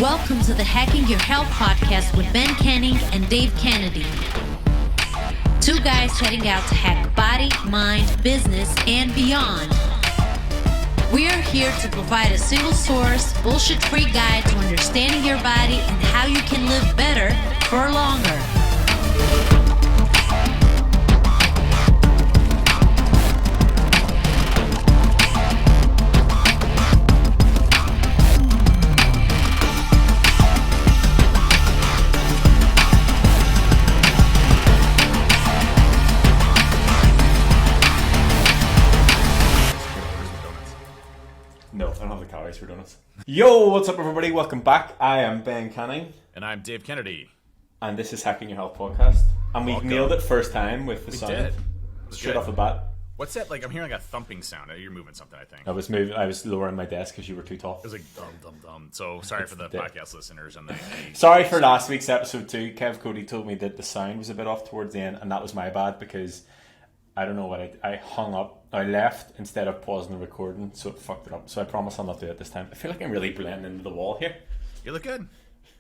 Welcome to the Hacking Your Health podcast with Ben Canning and Dave Kennedy. Two guys heading out to hack body, mind, business, and beyond. We are here to provide a single source, bullshit-free guide to understanding your body and how you can live better for longer. No, I don't have the calories for donuts. Yo, what's up, everybody? Welcome back. I am Ben Canning. And I'm Dave Kennedy. And this is Hacking Your Health podcast. And we Welcome. nailed it first time with the We sound. did. Straight good. off the bat. What's that? Like, I'm hearing like a thumping sound. You're moving something, I think. I was lowering my desk because you were too tall. It was like dum dum dum. So sorry for the podcast listeners and the Sorry for last week's episode too. Kev Cody told me that the sound was a bit off towards the end, and that was my bad because I don't know what I hung up. I left instead of pausing the recording, so it fucked it up. So I promise I'll not do it this time. I feel like I'm really blending into the wall here. You look good.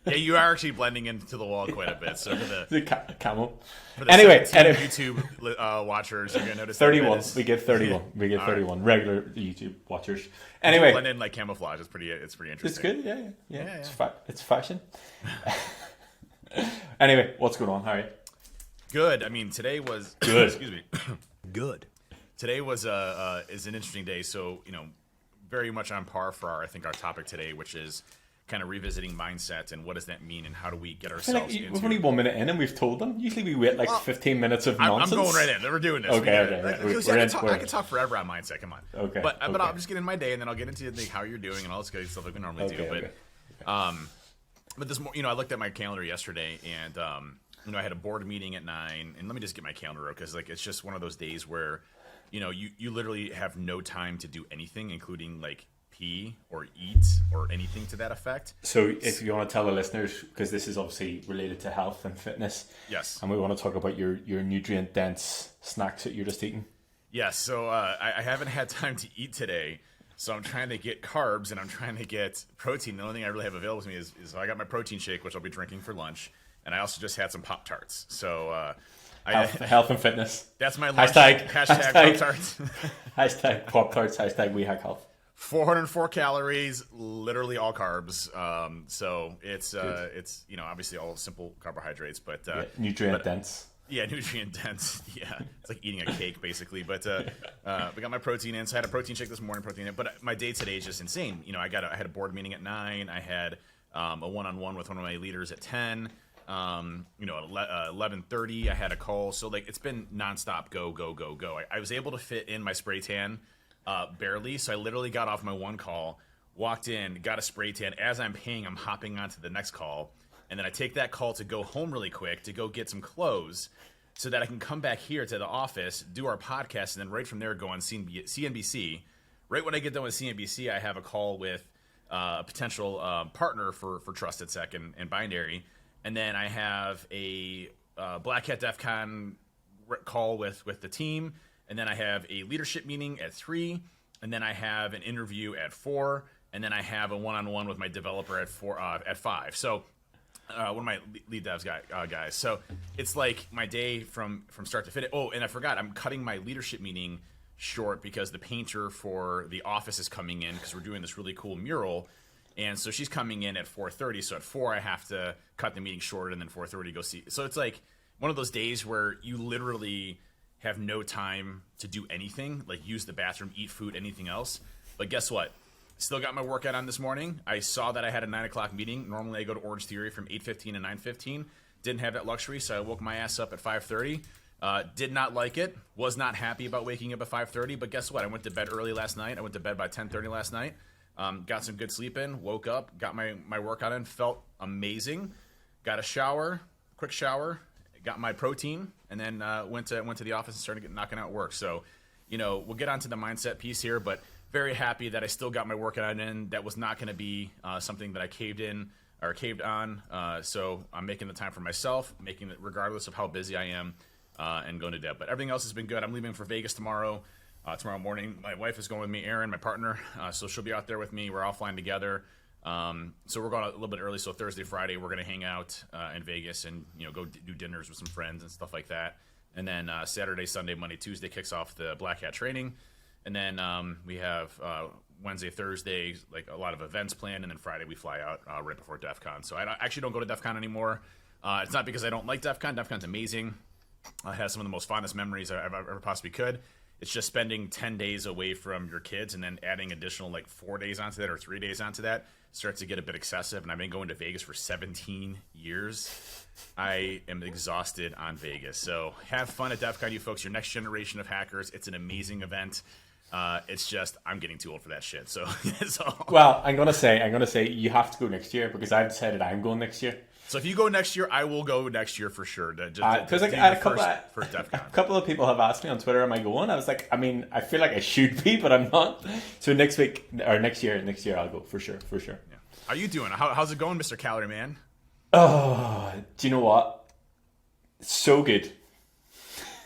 Yeah, you are actually blending into the wall quite a bit. So for The camel. the Anyway, 17 YouTube watchers, you're gonna notice 31. That We give 31. We give All 31 regular YouTube watchers. Anyway, blend in like camouflage. It's pretty it's interesting. good. Yeah. It's fashion. Anyway, what's going on, Harry? Good. I mean, today was Good. Excuse me. Good. Today was is an interesting day. So very much on par for our topic today, which is kind of revisiting mindset and what does that mean and how do we get I feel ourselves like into. we're only 1 minute in and we've told them. Usually we wait like 15 minutes of I'm nonsense. going right in. We're doing this. Okay. I could talk forever on mindset. Come on. Okay, But okay. I'll just get in my day and then I'll get into how you're doing and all this good stuff like we normally do. Okay. But this I looked at my calendar yesterday and I had a board meeting at 9, and let me just get my calendar up because it's just one of those days where you literally have no time to do anything, including like pee or eat or anything to that effect. So if you want to tell the listeners, because this is obviously related to health and fitness, Yes. and we want to talk about your nutrient dense snacks that you're just eating. Yes, so I haven't had time to eat today, so I'm trying to get carbs and I'm trying to get protein. The only thing I really have available to me is I got my protein shake, which I'll be drinking for lunch, and I also just had some Pop-Tarts. So Health and fitness. that's my lunch. Hashtag Pop-Tarts. Hashtag Pop-Tarts. Hashtag We Hack Health. 404 calories, literally all carbs. So it's obviously all simple carbohydrates, but Nutrient dense. Yeah, nutrient dense. Yeah, it's like eating a cake basically. But we got my protein in. So I had a protein shake this morning, protein in. But my day today is just insane. I had a board meeting at 9. I had a one-on-one with one of my leaders at 10. At 11:30 I had a call. So it's been nonstop. Go. I was able to fit in my spray tan barely. So I literally got off my one call, walked in, got a spray tan. As I'm paying, I'm hopping onto the next call. And then I take that call to go home really quick to go get some clothes so that I can come back here to the office, do our podcast, and then right from there go on CNBC. Right when I get done with CNBC, I have a call with a potential partner for Trusted Sec and Binary. And then I have a Black Hat DEF CON call with the team. And then I have a leadership meeting at 3. And then I have an interview at 4. And then I have a one-on-one with my developer at 5. So one of my lead devs guys. So it's like my day from start to finish. Oh, and I forgot, I'm cutting my leadership meeting short because the painter for the office is coming in because we're doing this really cool mural. And so she's coming in at 4:30. So at 4, I have to cut the meeting short and then 4:30 go see. So it's like one of those days where you literally have no time to do anything, like use the bathroom, eat food, anything else. But guess what? Still got my workout on this morning. I saw that I had a 9 o'clock meeting. Normally I go to Orange Theory from 8:15 to 9:15. Didn't have that luxury, so I woke my ass up at 5:30. Did not like it. Was not happy about waking up at 5:30. But guess what? I went to bed early last night. I went to bed by 10:30 last night. Got some good sleep in. Woke up. Got my workout in. Felt amazing. Got a shower. Quick shower. Got my protein. And then went to the office and started knocking out work. So, we'll get onto the mindset piece here, but very happy that I still got my workout in. That was not going to be something that I caved on. So I'm making the time for myself, making it regardless of how busy I am, and going to depth. But everything else has been good. I'm leaving for Vegas tomorrow. Tomorrow morning, my wife is going with me, Erin, my partner. So she'll be out there with me. We're all flying together. So we're going a little bit early. So Thursday, Friday, we're going to hang out in Vegas and go do dinners with some friends and stuff like that. And then Saturday, Sunday, Monday, Tuesday kicks off the Black Hat training. And then we have Wednesday, Thursday, like a lot of events planned. And then Friday we fly out right before DEF CON. So I actually don't go to DEF CON anymore. It's not because I don't like DEF CON. DEF CON's amazing. I have some of the most fondest memories I've ever possibly could. It's just spending 10 days away from your kids and then adding additional like 4 days onto that or 3 days onto that starts to get a bit excessive. And I've been going to Vegas for 17 years. I am exhausted on Vegas. So have fun at DEF CON, you folks. Your next generation of hackers. It's an amazing event. It's just I'm getting too old for that shit. So, Well, I'm gonna say you have to go next year because I've decided I'm going next year. So if you go next year, I will go next year for sure. Because like a couple of people have asked me on Twitter, am I going? I was like, I mean, I feel like I should be, but I'm not. So next year I'll go for sure. Yeah. How you doing? How's it going, Mr. Calorie Man? Oh, do you know what? So good.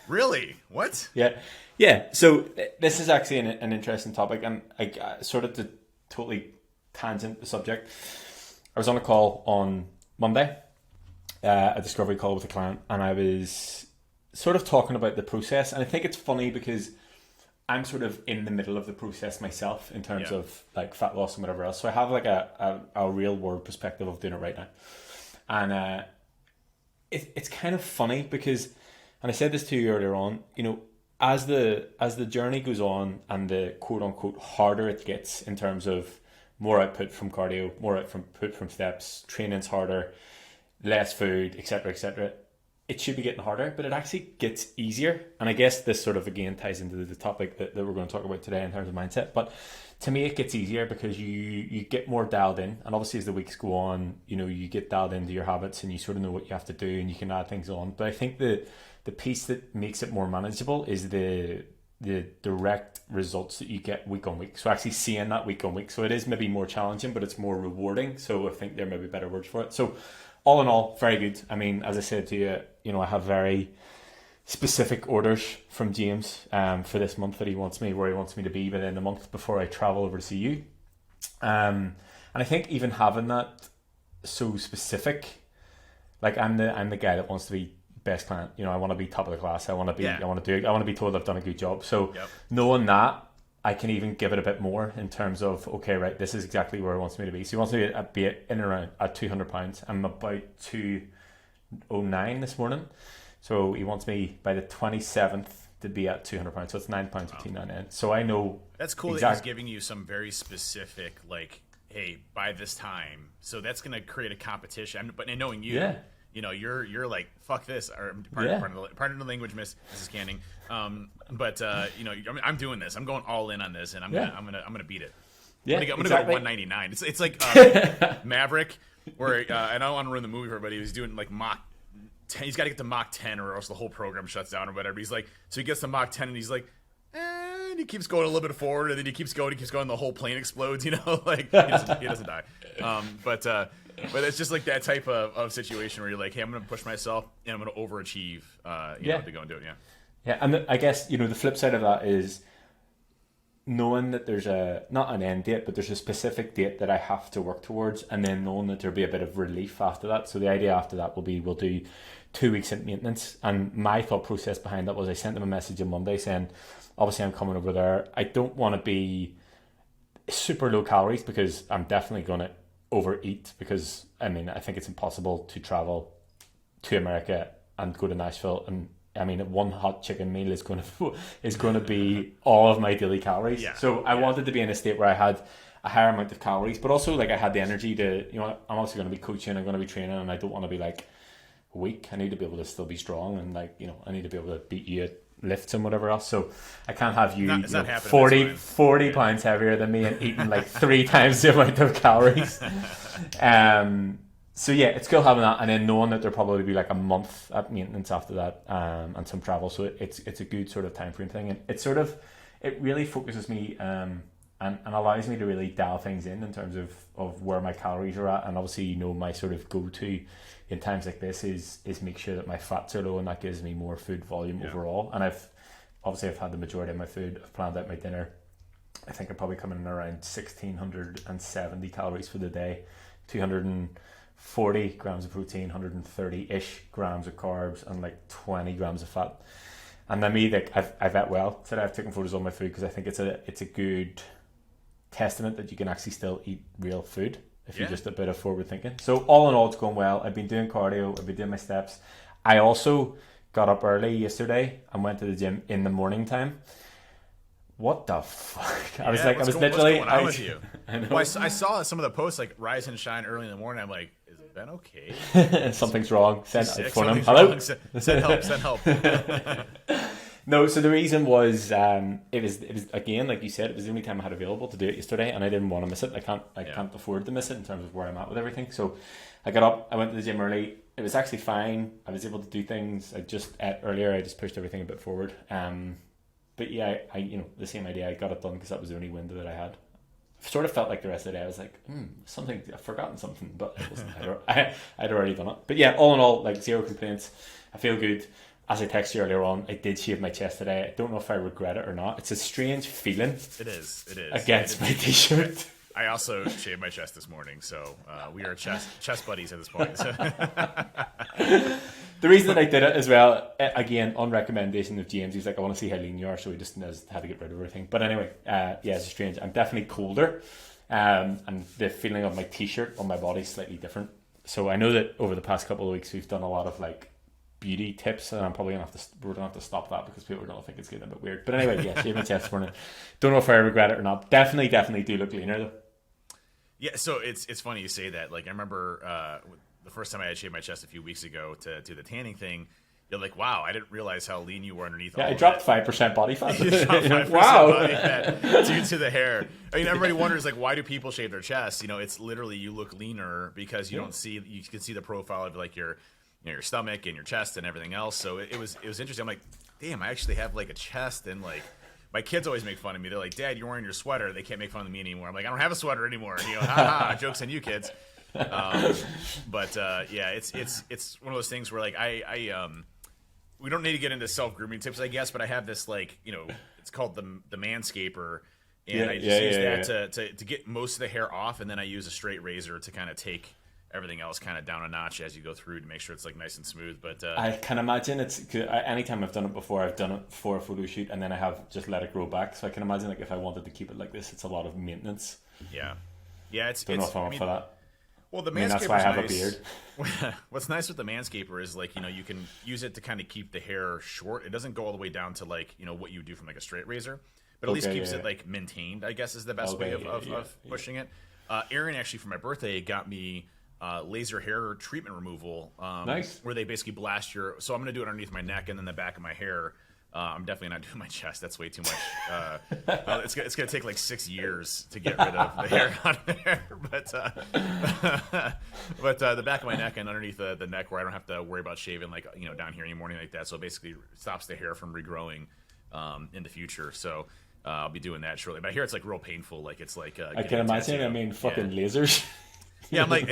Really? What? Yeah. So this is actually an interesting topic, and I sort of to totally tangent the subject. I was on a call on Monday, a discovery call with a client, and I was sort of talking about the process. And I think it's funny because I'm sort of in the middle of the process myself in terms of like fat loss and whatever else. So I have like a real world perspective of doing it right now. And it's kind of funny because, and I said this to you earlier on, as the journey goes on and the quote unquote harder it gets in terms of more output from cardio, more output from steps, training's harder, less food, etc., it should be getting harder, but it actually gets easier. And I guess this sort of again ties into the topic that we're going to talk about today in terms of mindset. But to me, it gets easier because you get more dialed in, and obviously as the weeks go on, you get dialed into your habits and you sort of know what you have to do and you can add things on. But I think the piece that makes it more manageable is the direct results that you get week on week. So actually seeing that week on week. So it is maybe more challenging, but it's more rewarding. So I think there may be better words for it. So all in all, very good. I mean, as I said to you, I have very specific orders from James for this month that where he wants me to be within a month before I travel over to see you. And I think even having that so specific, like I'm the guy that wants to be best client. I want to be top of the class. I want to be told I've done a good job. So knowing that, I can even give it a bit more in terms of, okay, right, this is exactly where he wants me to be. So he wants me to be in and around at 200 pounds. I'm about 209 this morning. So he wants me by the 27th to be at 200 pounds. So it's 9 pounds between 9 and 10. So I know. That's cool that he's giving you some very specific, like, hey, by this time. So that's going to create a competition. But in knowing you, you're like, fuck this. Or pardon the language, Mrs. Canning. I'm doing this. I'm going all in on this, and I'm gonna beat it. Yeah, I'm gonna go to 199. It's like Maverick, where I don't want to ruin the movie for everybody. He's doing like Mach 10. He's got to get to Mach 10, or else the whole program shuts down or whatever. He's like, so he gets to Mach 10, and he's like, and he keeps going a little bit forward, and then he keeps going, the whole plane explodes. Like he doesn't die. But it's just like that type of situation where you're like, hey, I'm going to push myself and I'm going to overachieve, to go and do it. Yeah. Yeah. And I guess, the flip side of that is knowing that there's not an end date, but there's a specific date that I have to work towards, and then knowing that there'll be a bit of relief after that. So the idea after that will be, we'll do 2 weeks in maintenance. And my thought process behind that was I sent them a message on Monday saying, obviously I'm coming over there. I don't want to be super low calories because I'm definitely going to overeat, because I think it's impossible to travel to America and go to Nashville, and one hot chicken meal is going to be all of my daily calories. I wanted to be in a state where I had a higher amount of calories, but also like I had the energy to, I'm also going to be coaching, I'm going to be training, and I don't want to be like weak. I need to be able to still be strong, and I need to be able to beat you at lifts and whatever else. So I can't have you, 40 pounds heavier than me and eating like 3 times the amount of calories. So yeah, it's cool having that, and then knowing that there'll probably be like a month at maintenance after that, and some travel. So it's a good sort of time frame thing, and it really focuses me and allows me to really dial things in terms of where my calories are at. And obviously, my sort of go-to in times like this is make sure that my fats are low, and that gives me more food volume overall. And I've had the majority of my food. I've planned out my dinner. I think I'm probably coming in around 1,670 calories for the day, 240 grams of protein, 130-ish grams of carbs, and like 20 grams of fat. And then me, like I've ate well today. I've taken photos of my food because I think it's a good testament that you can actually still eat real food if you're just a bit of forward thinking. So all in all, it's going well. I've been doing cardio. I've been doing my steps. I also got up early yesterday and went to the gym in the morning time. What the fuck? I was literally. What's going on with you? I know. Well, I saw some of the posts like rise and shine early in the morning. I'm like, is Ben okay? Something's wrong. Send phone him. Hello. Send help. Send help. No, so the reason was it was again, like you said, it was the only time I had available to do it yesterday, and I didn't want to miss it. I can't afford to miss it in terms of where I'm at with everything. So I got up, I went to the gym early. It was actually fine. I was able to do things. I just ate earlier. I just pushed everything a bit forward. But yeah, I the same idea. I got it done because that was the only window that I had. I sort of felt like the rest of the day I was like, something, I've forgotten something, but it wasn't. I'd already done it. But yeah, all in all, like zero complaints. I feel good. As I texted you earlier on, I did shave my chest today. I don't know if I regret it or not. It's a strange feeling. It is. Against my t-shirt. I also shaved my chest this morning, so we are chest buddies at this point. The reason that I did it as well, again, on recommendation of James, he's like, I want to see how lean you are, so he just knows how to get rid of everything. But anyway, yeah, it's strange. I'm definitely colder, and the feeling of my t-shirt on my body is slightly different. So I know that over the past couple of weeks, we've done a lot of like beauty tips, and I'm probably we're gonna have to stop that because people are gonna think it's getting a bit weird. But anyway, yeah, shave my chest this morning. Don't know if I regret it or not. Definitely do look leaner though. Yeah, so it's funny you say that. Like I remember the first time I had shaved my chest a few weeks ago to do the tanning thing. You're like, wow, I didn't realize how lean you were underneath. Yeah, all I dropped 5% body fat. You dropped 5% body fat due to the hair. I mean, everybody wonders like, why do people shave their chest? It's literally you look leaner because you can see the profile of like your stomach and your chest and everything else. So it was interesting. I'm like, damn, I actually have like a chest, and like my kids always make fun of me. They're like, Dad, you're wearing your sweater. They can't make fun of me anymore. I'm like, I don't have a sweater anymore. Ha, jokes on you kids. But yeah, it's one of those things where like we don't need to get into self-grooming tips, I guess, but I have this like, it's called the Manscaper, and I just use that to get most of the hair off, and then I use a straight razor to kind of take everything else kind of down a notch as you go through to make sure it's like nice and smooth. But I can imagine anytime I've done it before, I've done it for a photo shoot and then I have just let it grow back. So I can imagine like if I wanted to keep it like this, it's a lot of maintenance. Yeah, don't know if I'm up for that. Well, the Manscaper, that's why I have a beard. What's nice with the Manscaper is like, you can use it to kind of keep the hair short. It doesn't go all the way down to like, what you do from like a straight razor, but at least keeps it like maintained, I guess is the best way of pushing it. Aaron actually for my birthday got me laser hair treatment removal. Nice. Where they basically blast so I'm going to do it underneath my neck and then the back of my hair. I'm definitely not doing my chest. That's way too much. It's going to take like 6 years to get rid of the hair on there. But the back of my neck and underneath the neck where I don't have to worry about shaving like, down here anymore, anything like that. So it basically stops the hair from regrowing in the future. So I'll be doing that shortly. But I hear it's like real painful. Like it's like I can imagine. I mean, fucking lasers. Yeah, I'm like,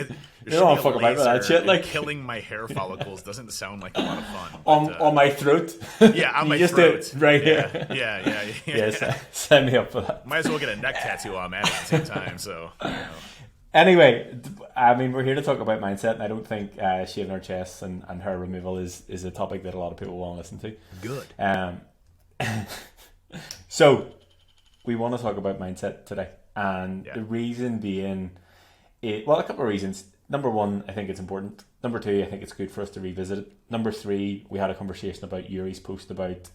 don't fuck about that shit. Like killing my hair follicles doesn't sound like a lot of fun. On my throat. Yeah, on my throat. Right here. Yeah. Yes, sign me up for that. Might as well get a neck tattoo while I'm at it at the same time. So. Anyway, I mean, we're here to talk about mindset, and I don't think shaving our chests and hair removal is a topic that a lot of people want to listen to. Good. So, we want to talk about mindset today, and the reason being. A couple of reasons. Number one, I think it's important. Number two, I think it's good for us to revisit it. Number three, we had a conversation about Yuri's post about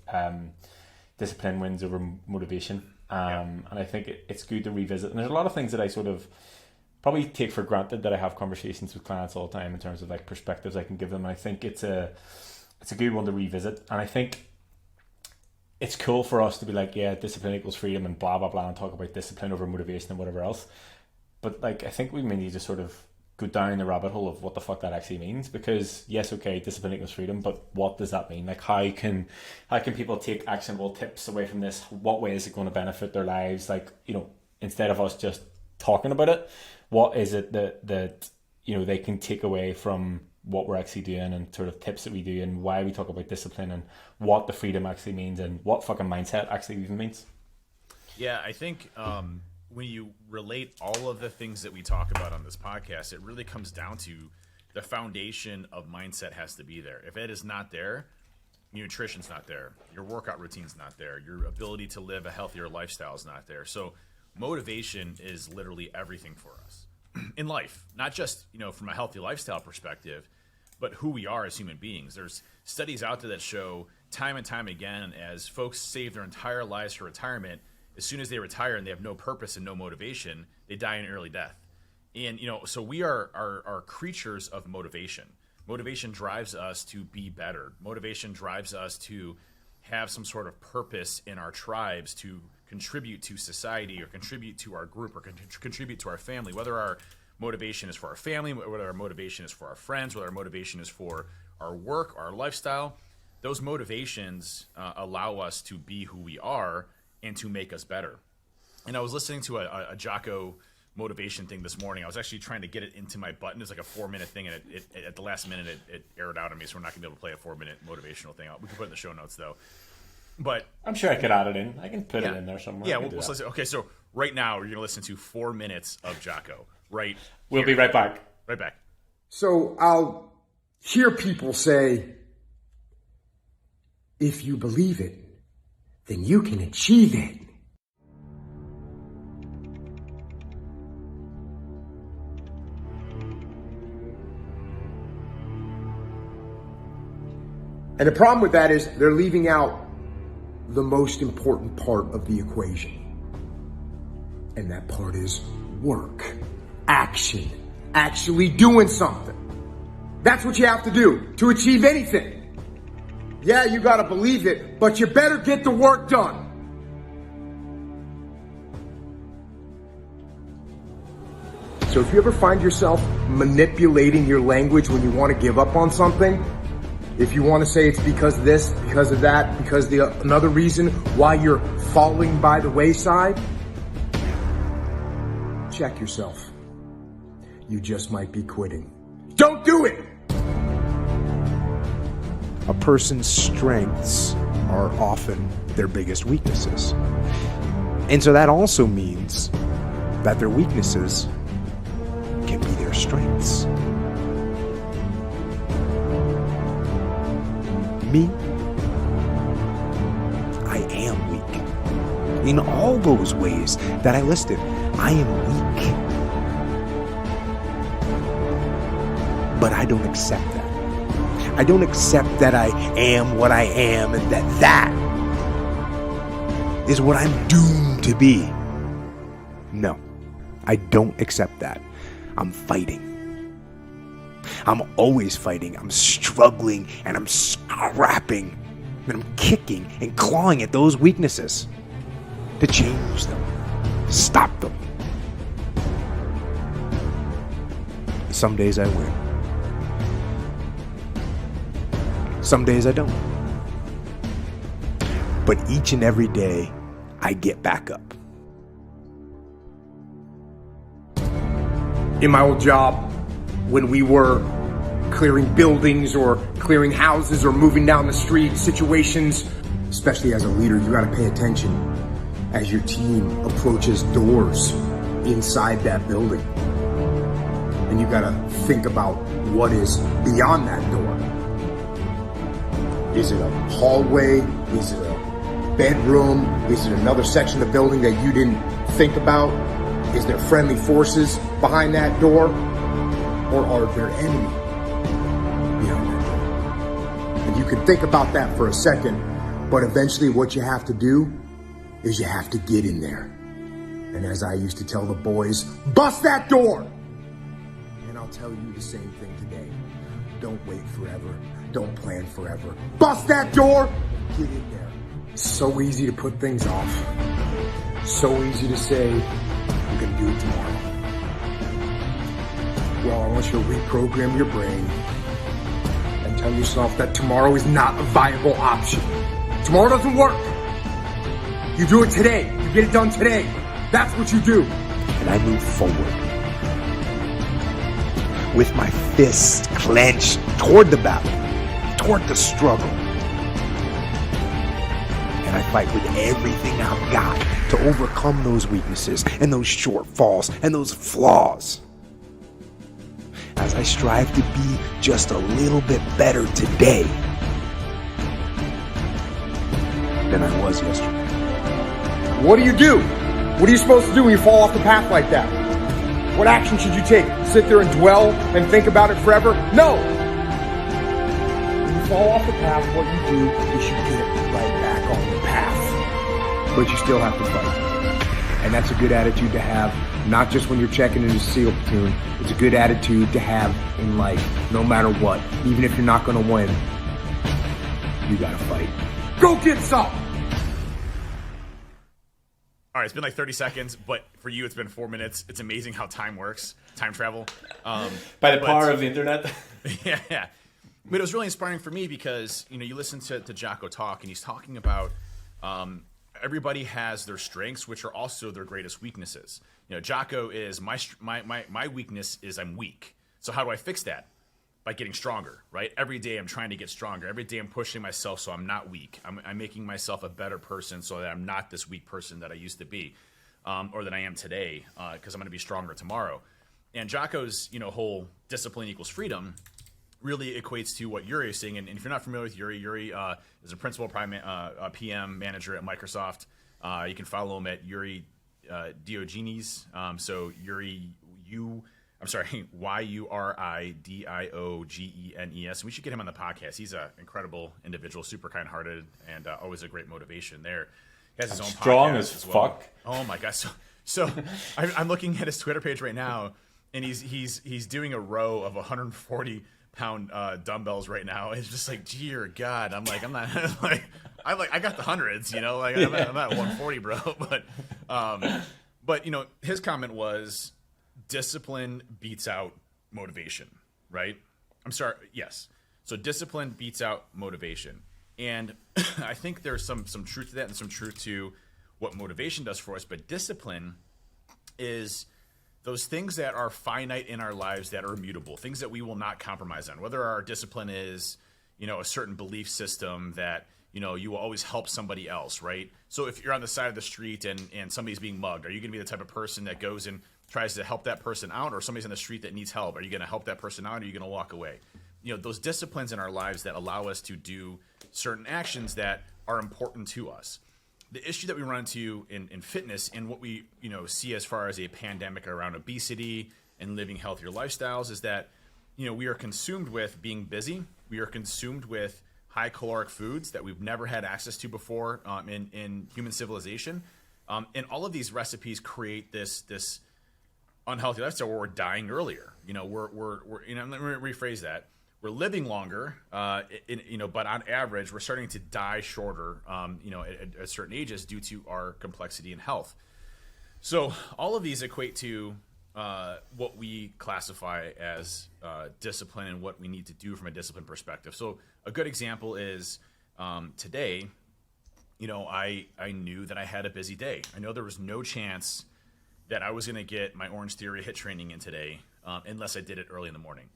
discipline wins over motivation. And I think it's good to revisit. And there's a lot of things that I sort of probably take for granted that I have conversations with clients all the time in terms of like perspectives I can give them. And I think it's a good one to revisit. And I think it's cool for us to be like, yeah, discipline equals freedom and blah, blah, blah, and talk about discipline over motivation and whatever else. But like, I think we may need to sort of go down the rabbit hole of what the fuck that actually means, because yes, okay, discipline equals freedom, but what does that mean? Like, how can people take actionable tips away from this? What way is it going to benefit their lives? Like, instead of us just talking about it, what is it that they can take away from what we're actually doing and sort of tips that we do and why we talk about discipline and what the freedom actually means and what fucking mindset actually even means? Yeah, I think when you relate all of the things that we talk about on this podcast, it really comes down to the foundation of mindset has to be there. If it is not there, your nutrition's not there, your workout routine's not there, your ability to live a healthier lifestyle is not there. So motivation is literally everything for us in life, not just, from a healthy lifestyle perspective, but who we are as human beings. There's studies out there that show time and time again, as folks save their entire lives for retirement, as soon as they retire and they have no purpose and no motivation, they die an early death. And, so we are creatures of motivation. Motivation drives us to be better. Motivation drives us to have some sort of purpose in our tribes, to contribute to society or contribute to our group or contribute to our family, whether our motivation is for our family, whether our motivation is for our friends, whether our motivation is for our work, our lifestyle. Those motivations allow us to be who we are and to make us better. And I was listening to a Jocko motivation thing this morning. I was actually trying to get it into my button. It's like a 4-minute thing, and it at the last minute it aired out on me, so we're not gonna be able to play a 4-minute motivational thing. We can put it in the show notes though. But I'm sure I could add it in. I can put it in there somewhere. Yeah, we'll listen. Okay, so right now you're gonna listen to 4 minutes of Jocko. Right. We'll be right back. Right back. So I'll hear people say, if you believe it, then you can achieve it. And the problem with that is they're leaving out the most important part of the equation. And that part is work, action, actually doing something. That's what you have to do to achieve anything. Yeah, you gotta believe it, but you better get the work done. So if you ever find yourself manipulating your language when you want to give up on something, if you want to say it's because of this, because of that, because another reason why you're falling by the wayside, check yourself. You just might be quitting. Don't do it! A person's strengths are often their biggest weaknesses. And so that also means that their weaknesses can be their strengths. Me, I am weak. In all those ways that I listed, I am weak. But I don't accept that. I don't accept that I am what I am and that is what I'm doomed to be. No, I don't accept that. I'm fighting. I'm always fighting. I'm struggling and I'm scrapping and I'm kicking and clawing at those weaknesses to change them, stop them. Some days I win. Some days I don't. But each and every day, I get back up. In my old job, when we were clearing buildings or clearing houses or moving down the street, situations, especially as a leader, you gotta pay attention as your team approaches doors inside that building. And you gotta think about what is beyond that door. Is it a hallway? Is it a bedroom? Is it another section of the building that you didn't think about? Is there friendly forces behind that door? Or are there enemies behind that door? And you can think about that for a second, but eventually what you have to do is you have to get in there. And as I used to tell the boys, bust that door! And I'll tell you the same thing today. Don't wait forever. Don't plan forever. Bust that door! Get in there. It's so easy to put things off. So easy to say, I'm gonna do it tomorrow. Well, I want you to reprogram your brain and tell yourself that tomorrow is not a viable option. Tomorrow doesn't work. You do it today. You get it done today. That's what you do. And I move forward with my fists clenched toward the battle, toward the struggle. And I fight with everything I've got to overcome those weaknesses and those shortfalls and those flaws. As I strive to be just a little bit better today than I was yesterday. What do? What are you supposed to do when you fall off the path like that? What action should you take? Sit there and dwell and think about it forever? No! When you fall off the path, what you do is you get right back on the path. But you still have to fight. And that's a good attitude to have, not just when you're checking into SEAL platoon. It's a good attitude to have in life, no matter what. Even if you're not going to win, you got to fight. Go get some! All right, it's been like 30 seconds, but for you, it's been 4 minutes. It's amazing how time works, time travel. By the power of the internet. Yeah. But it was really inspiring for me because, you listen to Jocko talk, and he's talking about everybody has their strengths, which are also their greatest weaknesses. Jocko is my weakness is I'm weak. So how do I fix that? By getting stronger, right? Every day I'm trying to get stronger. Every day I'm pushing myself so I'm not weak. I'm making myself a better person so that I'm not this weak person that I used to be, or that I am today, because I'm going to be stronger tomorrow. And Jocko's, whole discipline equals freedom really equates to what Yuri is saying. And if you're not familiar with Yuri is a principal PM manager at Microsoft. You can follow him at Yuri Diogenes. So Yuri, YURIDIOGENES. We should get him on the podcast. He's an incredible individual, super kind-hearted, and always a great motivation there. He has his own strong podcast as as well. fuck. Oh my gosh! So I'm looking at his Twitter page right now, and he's doing a row of 140-pound dumbbells right now. It's just like, dear God, I'm not I got the hundreds, I'm at 140, bro. But his comment was, discipline beats out motivation, right? I'm sorry. Yes. So discipline beats out motivation. And I think there's some truth to that and some truth to what motivation does for us. But discipline is those things that are finite in our lives that are immutable, things that we will not compromise on. Whether our discipline is, a certain belief system that, you will always help somebody else, right? So if you're on the side of the street and somebody's being mugged, are you going to be the type of person that goes and tries to help that person out, or somebody's on the street that needs help? Are you going to help that person out, or are you going to walk away? Those disciplines in our lives that allow us to do certain actions that are important to us. The issue that we run into in fitness and what we see as far as a pandemic around obesity and living healthier lifestyles is that we are consumed with being busy. We are consumed with high caloric foods that we've never had access to before in human civilization, and all of these recipes create this unhealthy lifestyle where we're dying earlier. We're let me rephrase that. We're living longer, but on average, we're starting to die shorter, at certain ages due to our complexity in health. So all of these equate to what we classify as discipline and what we need to do from a discipline perspective. So a good example is today, I knew that I had a busy day. I know there was no chance that I was going to get my Orange Theory HIIT training in today unless I did it early in the morning.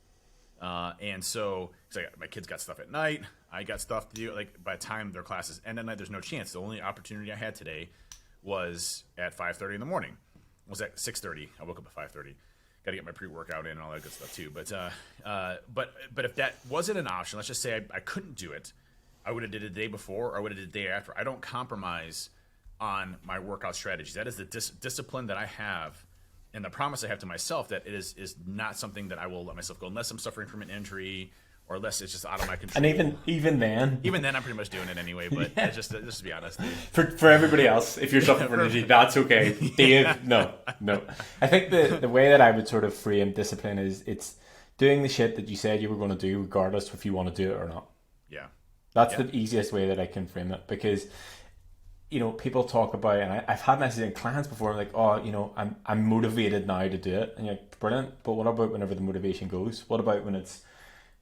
And so my kids got stuff at night. I got stuff to do. Like by the time their classes end at night, there's no chance. The only opportunity I had today was at 5:30 in the morning. It was at 6:30. I woke up at 5:30. Got to get my pre-workout in and all that good stuff too. But if that wasn't an option, let's just say I couldn't do it, I would have did it the day before, or I would have did the day after. I don't compromise on my workout strategies. That is the discipline that I have, and the promise I have to myself that it is not something that I will let myself go unless I'm suffering from an injury or unless it's just out of my control. And even then I'm pretty much doing it anyway. But yeah. just to be honest, for everybody else, if you're suffering from an injury, that's okay. Dave, no. I think the way that I would sort of frame discipline is it's doing the shit that you said you were going to do, regardless if you want to do it or not. Yeah, that's the easiest way that I can frame it, because people talk about, and I've had messages in clients before, like, I'm motivated now to do it, and you're like, brilliant, but what about whenever the motivation goes? What about when it's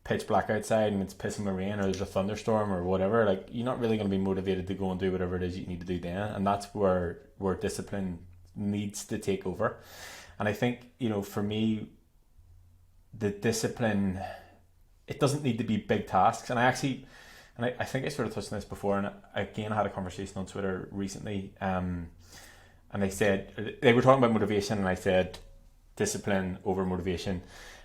pitch black outside and it's pissing with rain, or there's a thunderstorm or whatever? Like, you're not really going to be motivated to go and do whatever it is you need to do then, and that's where discipline needs to take over. And I think, for me, the discipline, it doesn't need to be big tasks, and I think I sort of touched on this before, and again I had a conversation on Twitter recently and they were talking about motivation, and I said discipline over motivation,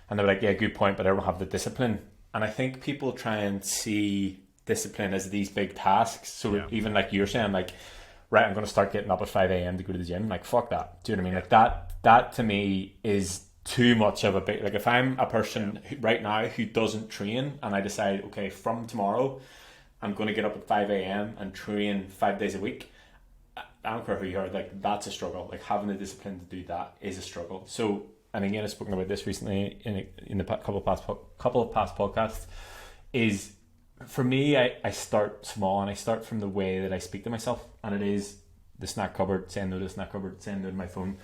and they were like, yeah, good point, but I don't have the discipline. And I think people try and see discipline as these big tasks. So even like you're saying, like, right, I'm going to start getting up at 5 a.m. to go to the gym. Like, fuck that. Do you know what I mean? Like that to me is too much of a big, like if I'm a person right now who doesn't train and I decide, okay, from tomorrow, I'm going to get up at 5 a.m. and train 5 days a week. I don't care who you are, like that's a struggle. Like having the discipline to do that is a struggle. So, and again, I've spoken about this recently in the couple of past podcasts, is for me, I start small and I start from the way that I speak to myself, and it is the snack cupboard, saying no to the snack cupboard, saying no to my phone.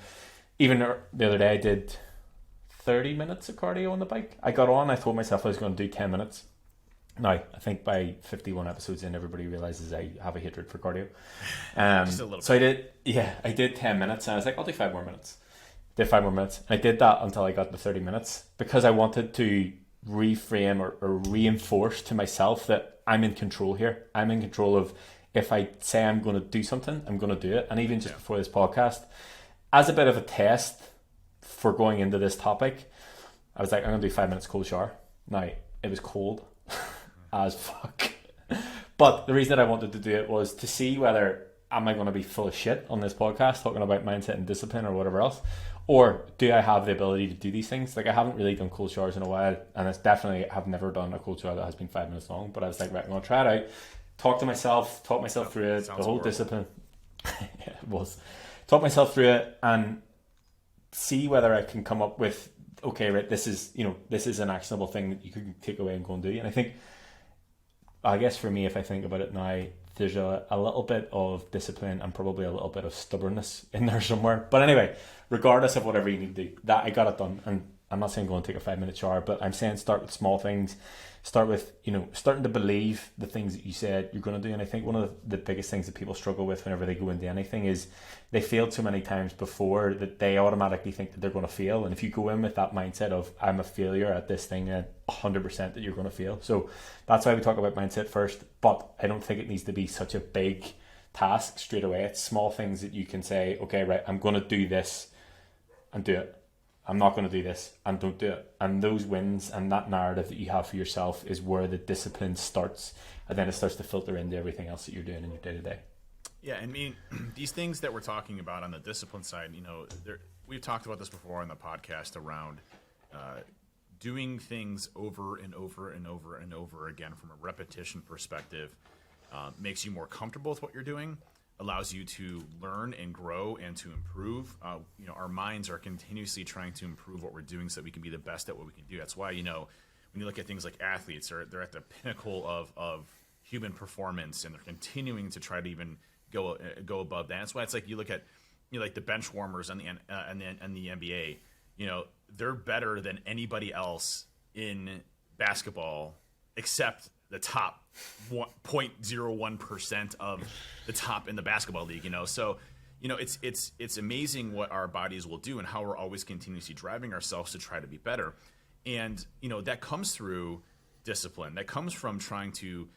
Even the other day I did 30 minutes of cardio on the bike. I got on, I told myself I was going to do 10 minutes. Now, I think by 51 episodes in, everybody realizes I have a hatred for cardio. Just a little so bit. I did 10 minutes, and I was like, I'll do 5 more minutes. Did 5 more minutes. And I did that until I got to 30 minutes because I wanted to reframe or reinforce to myself that I'm in control here. I'm in control of, if I say I'm going to do something, I'm going to do it. And even just before this podcast, as a bit of a test for going into this topic, I was like, I'm going to do 5 minutes cold shower. Now, it was cold as fuck. But the reason that I wanted to do it was to see whether am I going to be full of shit on this podcast talking about mindset and discipline or whatever else, or do I have the ability to do these things? Like, I haven't really done cold showers in a while, and it's definitely, I've never done a cold shower that has been 5 minutes long, but I was like, right, I'm going to try it out, talk myself through it, the whole horrible. discipline. Yeah, it was. Talk myself through it and see whether I can come up with, okay, right, this is an actionable thing that you can take away and go and do. And I guess for me, if I think about it now, there's a little bit of discipline and probably a little bit of stubbornness in there somewhere. But anyway, regardless of whatever you need to do, that I got it done. And I'm not saying go and take a 5-minute shower, but I'm saying start with small things. Start with, starting to believe the things that you said you're going to do. And I think one of the biggest things that people struggle with whenever they go into anything is they failed so many times before that they automatically think that they're going to fail. And if you go in with that mindset of I'm a failure at this thing, then 100% that you're going to fail. So that's why we talk about mindset first. But I don't think it needs to be such a big task straight away. It's small things that you can say, okay, right, I'm going to do this and do it. I'm not going to do this and don't do it. And those wins and that narrative that you have for yourself is where the discipline starts, and then it starts to filter into everything else that you're doing in your day-to-day. Yeah, I mean, these things that we're talking about on the discipline side, we've talked about this before on the podcast around doing things over and over and over and over again from a repetition perspective makes you more comfortable with what you're doing, allows you to learn and grow and to improve. Our minds are continuously trying to improve what we're doing so that we can be the best at what we can do. That's why, when you look at things like athletes, they're at the pinnacle of human performance, and they're continuing to try to even go above that. That's why it's like you look at like the bench warmers and the NBA. They're better than anybody else in basketball except the top 0.01% of the top in the basketball league. So it's amazing what our bodies will do and how we're always continuously driving ourselves to try to be better. And that comes through discipline. That comes from trying to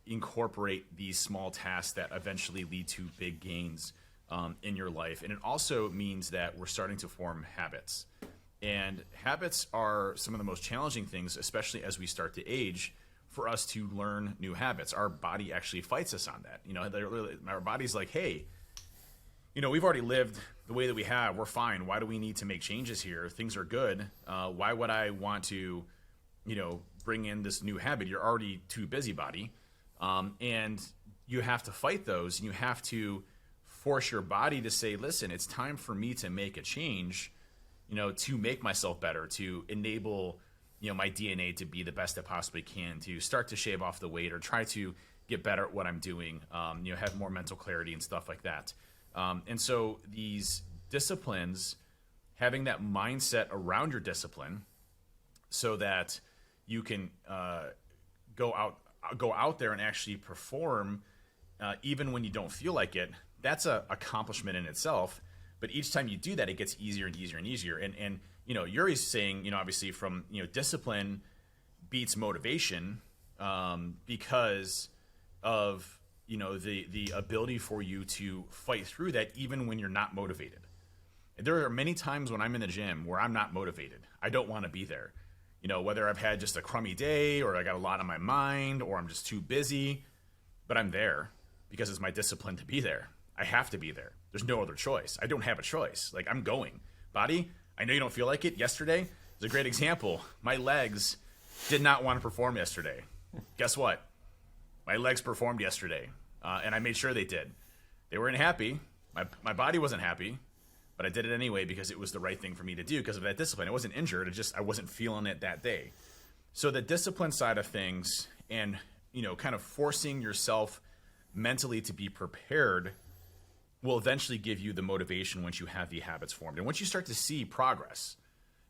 incorporate these small tasks that eventually lead to big gains in your life. And it also means that we're starting to form habits. And habits are some of the most challenging things, especially as we start to age, for us to learn new habits. Our body actually fights us on that. Our body's like, hey, we've already lived the way that we have. We're fine. Why do we need to make changes here? Things are good. Why would I want to, bring in this new habit? You're already too busy, body. And you have to fight those. And you have to force your body to say, listen, it's time for me to make a change, to make myself better, to enable my DNA to be the best it possibly can, to start to shave off the weight or try to get better at what I'm doing, have more mental clarity and stuff like that. And so these disciplines, having that mindset around your discipline so that you can go out there and actually perform even when you don't feel like it, that's an accomplishment in itself. But each time you do that, it gets easier and easier and easier. And Yuri's saying, obviously from, discipline beats motivation because of, the ability for you to fight through that even when you're not motivated. There are many times when I'm in the gym where I'm not motivated. I don't want to be there. Whether I've had just a crummy day or I got a lot on my mind or I'm just too busy, but I'm there because it's my discipline to be there. I have to be there. There's no other choice. I don't have a choice. Like, I'm going. Body, I know you don't feel like it. Yesterday is a great example. My legs did not want to perform yesterday. Guess what? My legs performed yesterday, and I made sure they did. They weren't happy. My body wasn't happy, but I did it anyway because it was the right thing for me to do because of that discipline. I wasn't injured. I wasn't feeling it that day. So the discipline side of things and, kind of forcing yourself mentally to be prepared will eventually give you the motivation once you have the habits formed. And once you start to see progress,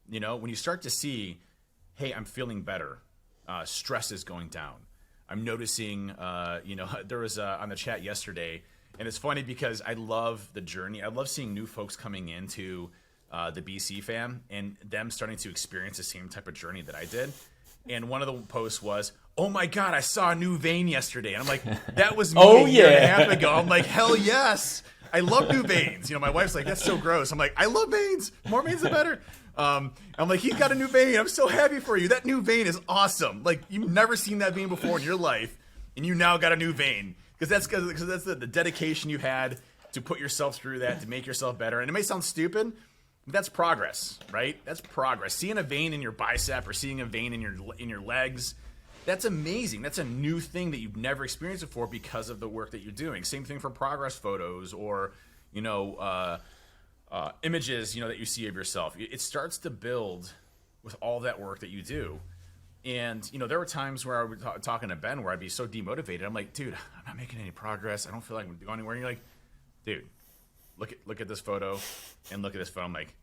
when you start to see, hey, I'm feeling better, stress is going down. I'm noticing, there was on the chat yesterday, and it's funny because I love the journey. I love seeing new folks coming into the BC fam and them starting to experience the same type of journey that I did. And one of the posts was, oh my God, I saw a new vein yesterday. And I'm like, that was me a year and a half ago. I'm like, hell yes. I love new veins. My wife's like, that's so gross. I'm like, I love veins. More veins, the better. I'm like, he's got a new vein. I'm so happy for you. That new vein is awesome. Like, you've never seen that vein before in your life, and you now got a new vein. Because that's the dedication you had to put yourself through that, to make yourself better. And it may sound stupid, but that's progress, right? That's progress. Seeing a vein in your bicep or seeing a vein in your legs, that's amazing. That's a new thing that you've never experienced before because of the work that you're doing. Same thing for progress photos or, images, that you see of yourself. It starts to build with all that work that you do. And, there were times where I was talking to Ben where I'd be so demotivated. I'm like, dude, I'm not making any progress. I don't feel like I'm going anywhere. And you're like, dude, look at this photo and look at this photo. I'm like,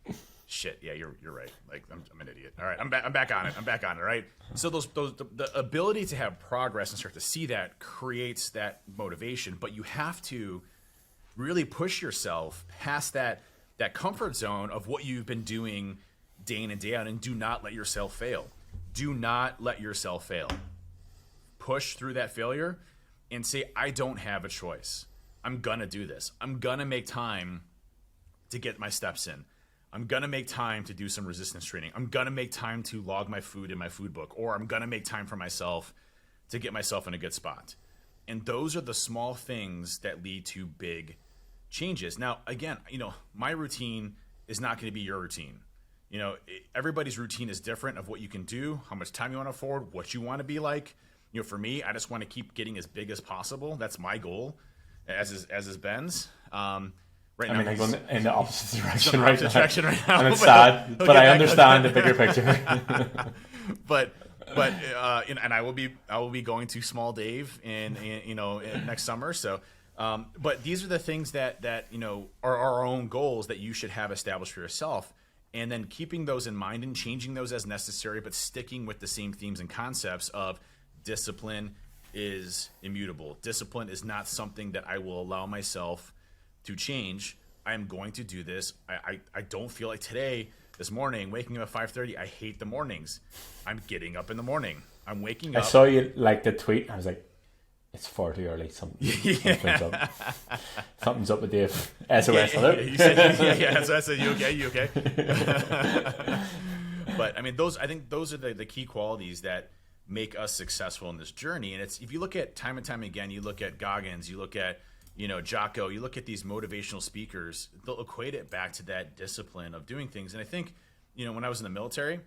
shit, yeah, you're right. Like, I'm an idiot. All right, I'm back on it. Right. So the ability to have progress and start to see that creates that motivation. But you have to really push yourself past that comfort zone of what you've been doing day in and day out, and do not let yourself fail. Do not let yourself fail. Push through that failure and say, I don't have a choice. I'm gonna do this. I'm gonna make time to get my steps in. I'm going to make time to do some resistance training. I'm going to make time to log my food in my food book, or I'm going to make time for myself to get myself in a good spot. And those are the small things that lead to big changes. Now, again, my routine is not going to be your routine. Everybody's routine is different of what you can do, how much time you want to afford, what you want to be like. For me, I just want to keep getting as big as possible. That's my goal, as is Ben's. Right now, I'm going in the opposite direction right now. And it's but sad, but I understand the bigger picture. but and I will be going to Small Dave in next summer. So, but these are the things that are our own goals that you should have established for yourself, and then keeping those in mind and changing those as necessary, but sticking with the same themes and concepts of discipline is immutable. Discipline is not something that I will allow myself to change. I am going to do this. I don't feel like this morning, waking up at 5:30, I hate the mornings. I'm getting up in the morning. I'm waking up. I saw you like the tweet. I was like, it's far too early. Something's up. Something's up with Dave. SOS. Hello. You said, So I said, you okay? But I think those are the key qualities that make us successful in this journey. And it's, if you look at time and time again, you look at Goggins, you look at Jocko, you look at these motivational speakers, they'll equate it back to that discipline of doing things. And I think, when I was in the military,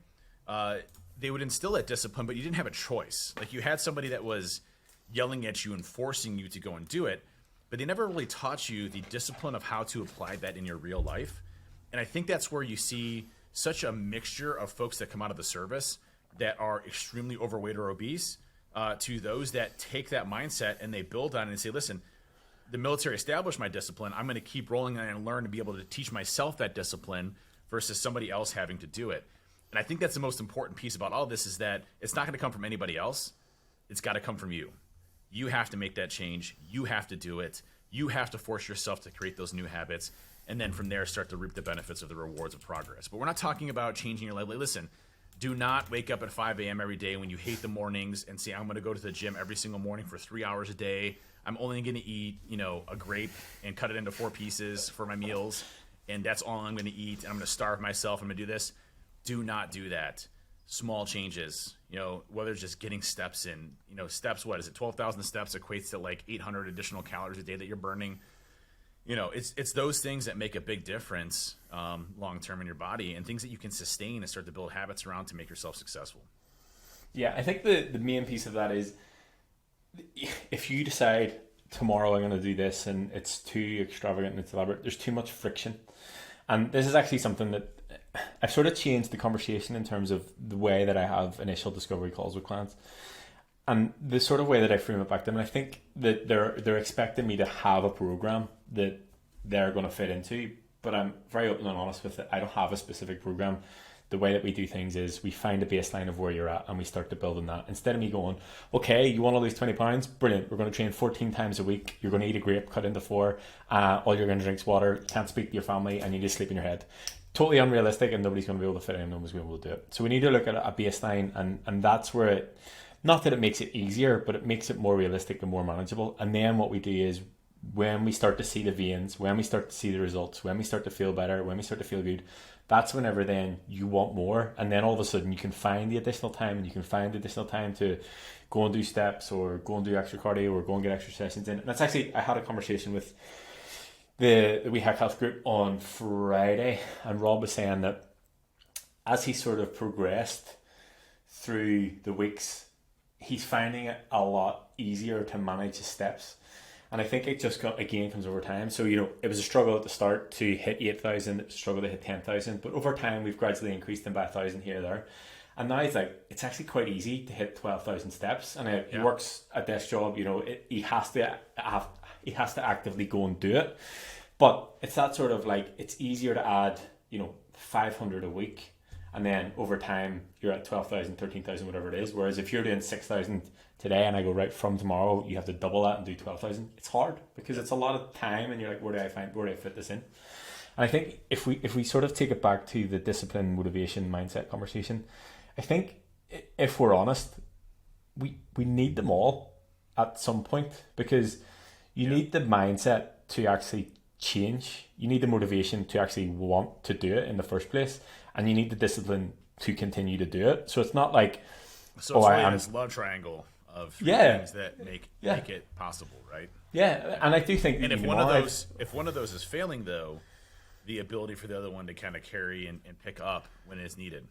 they would instill that discipline, but you didn't have a choice. Like, you had somebody that was yelling at you and forcing you to go and do it, but they never really taught you the discipline of how to apply that in your real life. And I think that's where you see such a mixture of folks that come out of the service that are extremely overweight or obese, to those that take that mindset and they build on it and say, listen, the military established my discipline. I'm going to keep rolling on and learn to be able to teach myself that discipline versus somebody else having to do it. And I think that's the most important piece about all this, is that it's not going to come from anybody else. It's got to come from you. You have to make that change. You have to do it. You have to force yourself to create those new habits. And then from there, start to reap the benefits of the rewards of progress. But we're not talking about changing your life. Listen, do not wake up at 5 a.m. every day when you hate the mornings and say, I'm going to go to the gym every single morning for 3 hours a day. I'm only going to eat, a grape and cut it into 4 pieces for my meals, and that's all I'm going to eat, and I'm going to starve myself, I'm going to do this. Do not do that. Small changes, whether it's just getting steps in, steps, what is it? 12,000 steps equates to like 800 additional calories a day that you're burning. It's those things that make a big difference long-term in your body, and things that you can sustain and start to build habits around to make yourself successful. Yeah, I think the main piece of that is, if you decide tomorrow I'm going to do this and it's too extravagant and it's elaborate, there's too much friction. And this is actually something that I've sort of changed the conversation in terms of the way that I have initial discovery calls with clients, and the sort of way that I frame it back to them. And I think that they're expecting me to have a program that they're going to fit into, but I'm very open and honest with it. I don't have a specific program. The way that we do things is we find a baseline of where you're at and we start to build on that. Instead of me going, okay, you want to lose 20 pounds? Brilliant. We're going to train 14 times a week. You're going to eat a grape cut into 4. All you're going to drink is water. You can't speak to your family and you just sleep in your head. Totally unrealistic, and nobody's going to be able to fit in. Nobody's going to be able to do it. So we need to look at a baseline, and that's where it, not that it makes it easier, but it makes it more realistic and more manageable. And then what we do is, when we start to see the gains, when we start to see the results, when we start to feel better, when we start to feel good, that's whenever then you want more. And then all of a sudden you can find the additional time, and you can find the additional time to go and do steps, or go and do extra cardio, or go and get extra sessions in. And that's actually, I had a conversation with the We Hack Health group on Friday, and Rob was saying that as he sort of progressed through the weeks, he's finding it a lot easier to manage his steps. And I think it just comes over time. So, it was a struggle at the start to hit 8,000, it was a struggle to hit 10,000, but over time we've gradually increased them by 1,000 here or there. And now it's actually quite easy to hit 12,000 steps. And he works a desk job, he has to actively go and do it. But it's that sort of it's easier to add, 500 a week. And then over time, you're at 12,000, 13,000, whatever it is. Whereas if you're doing 6,000 today and I go, right, from tomorrow, you have to double that and do 12,000. It's hard because it's a lot of time, and you're like, where do I fit this in? And I think if we sort of take it back to the discipline, motivation, mindset conversation, I think if we're honest, we need them all at some point, because you need the mindset to actually change. You need the motivation to actually want to do it in the first place, and you need the discipline to continue to do it. So it's not like, so it's really this love triangle of things that make it possible, right? Yeah, and I do think, and if one of those is failing, though, the ability for the other one to kind of carry and pick up when it's needed.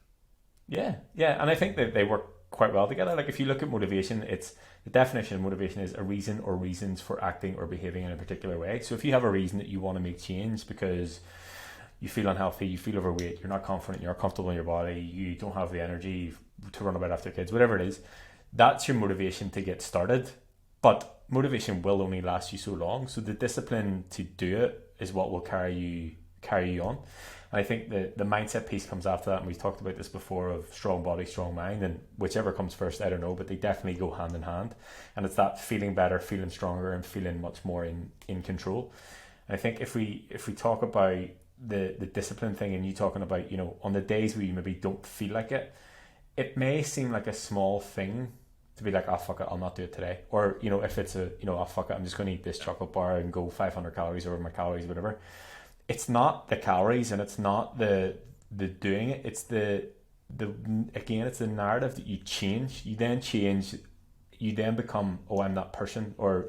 Yeah, and I think that they work quite well together. Like, if you look at motivation, it's the definition of motivation is a reason or reasons for acting or behaving in a particular way. So if you have a reason that you want to make change because you feel unhealthy, you feel overweight, you're not confident, you're not comfortable in your body, you don't have the energy to run about after kids, whatever it is, that's your motivation to get started. But motivation will only last you so long. So the discipline to do it is what will carry you on. And I think the mindset piece comes after that, and we've talked about this before, of strong body, strong mind, and whichever comes first, I don't know, but they definitely go hand in hand. And it's that feeling better, feeling stronger, and feeling much more in control. And I think if we talk about the discipline thing, and you talking about, on the days where you maybe don't feel like it, it may seem like a small thing to be like, oh fuck it, I'll not do it today. Or, if it's oh fuck it, I'm just going to eat this chocolate bar and go 500 calories over my calories, whatever. It's not the calories, and it's not the doing it. It's it's the narrative that you change. You then change. You then become, oh, I'm that person, or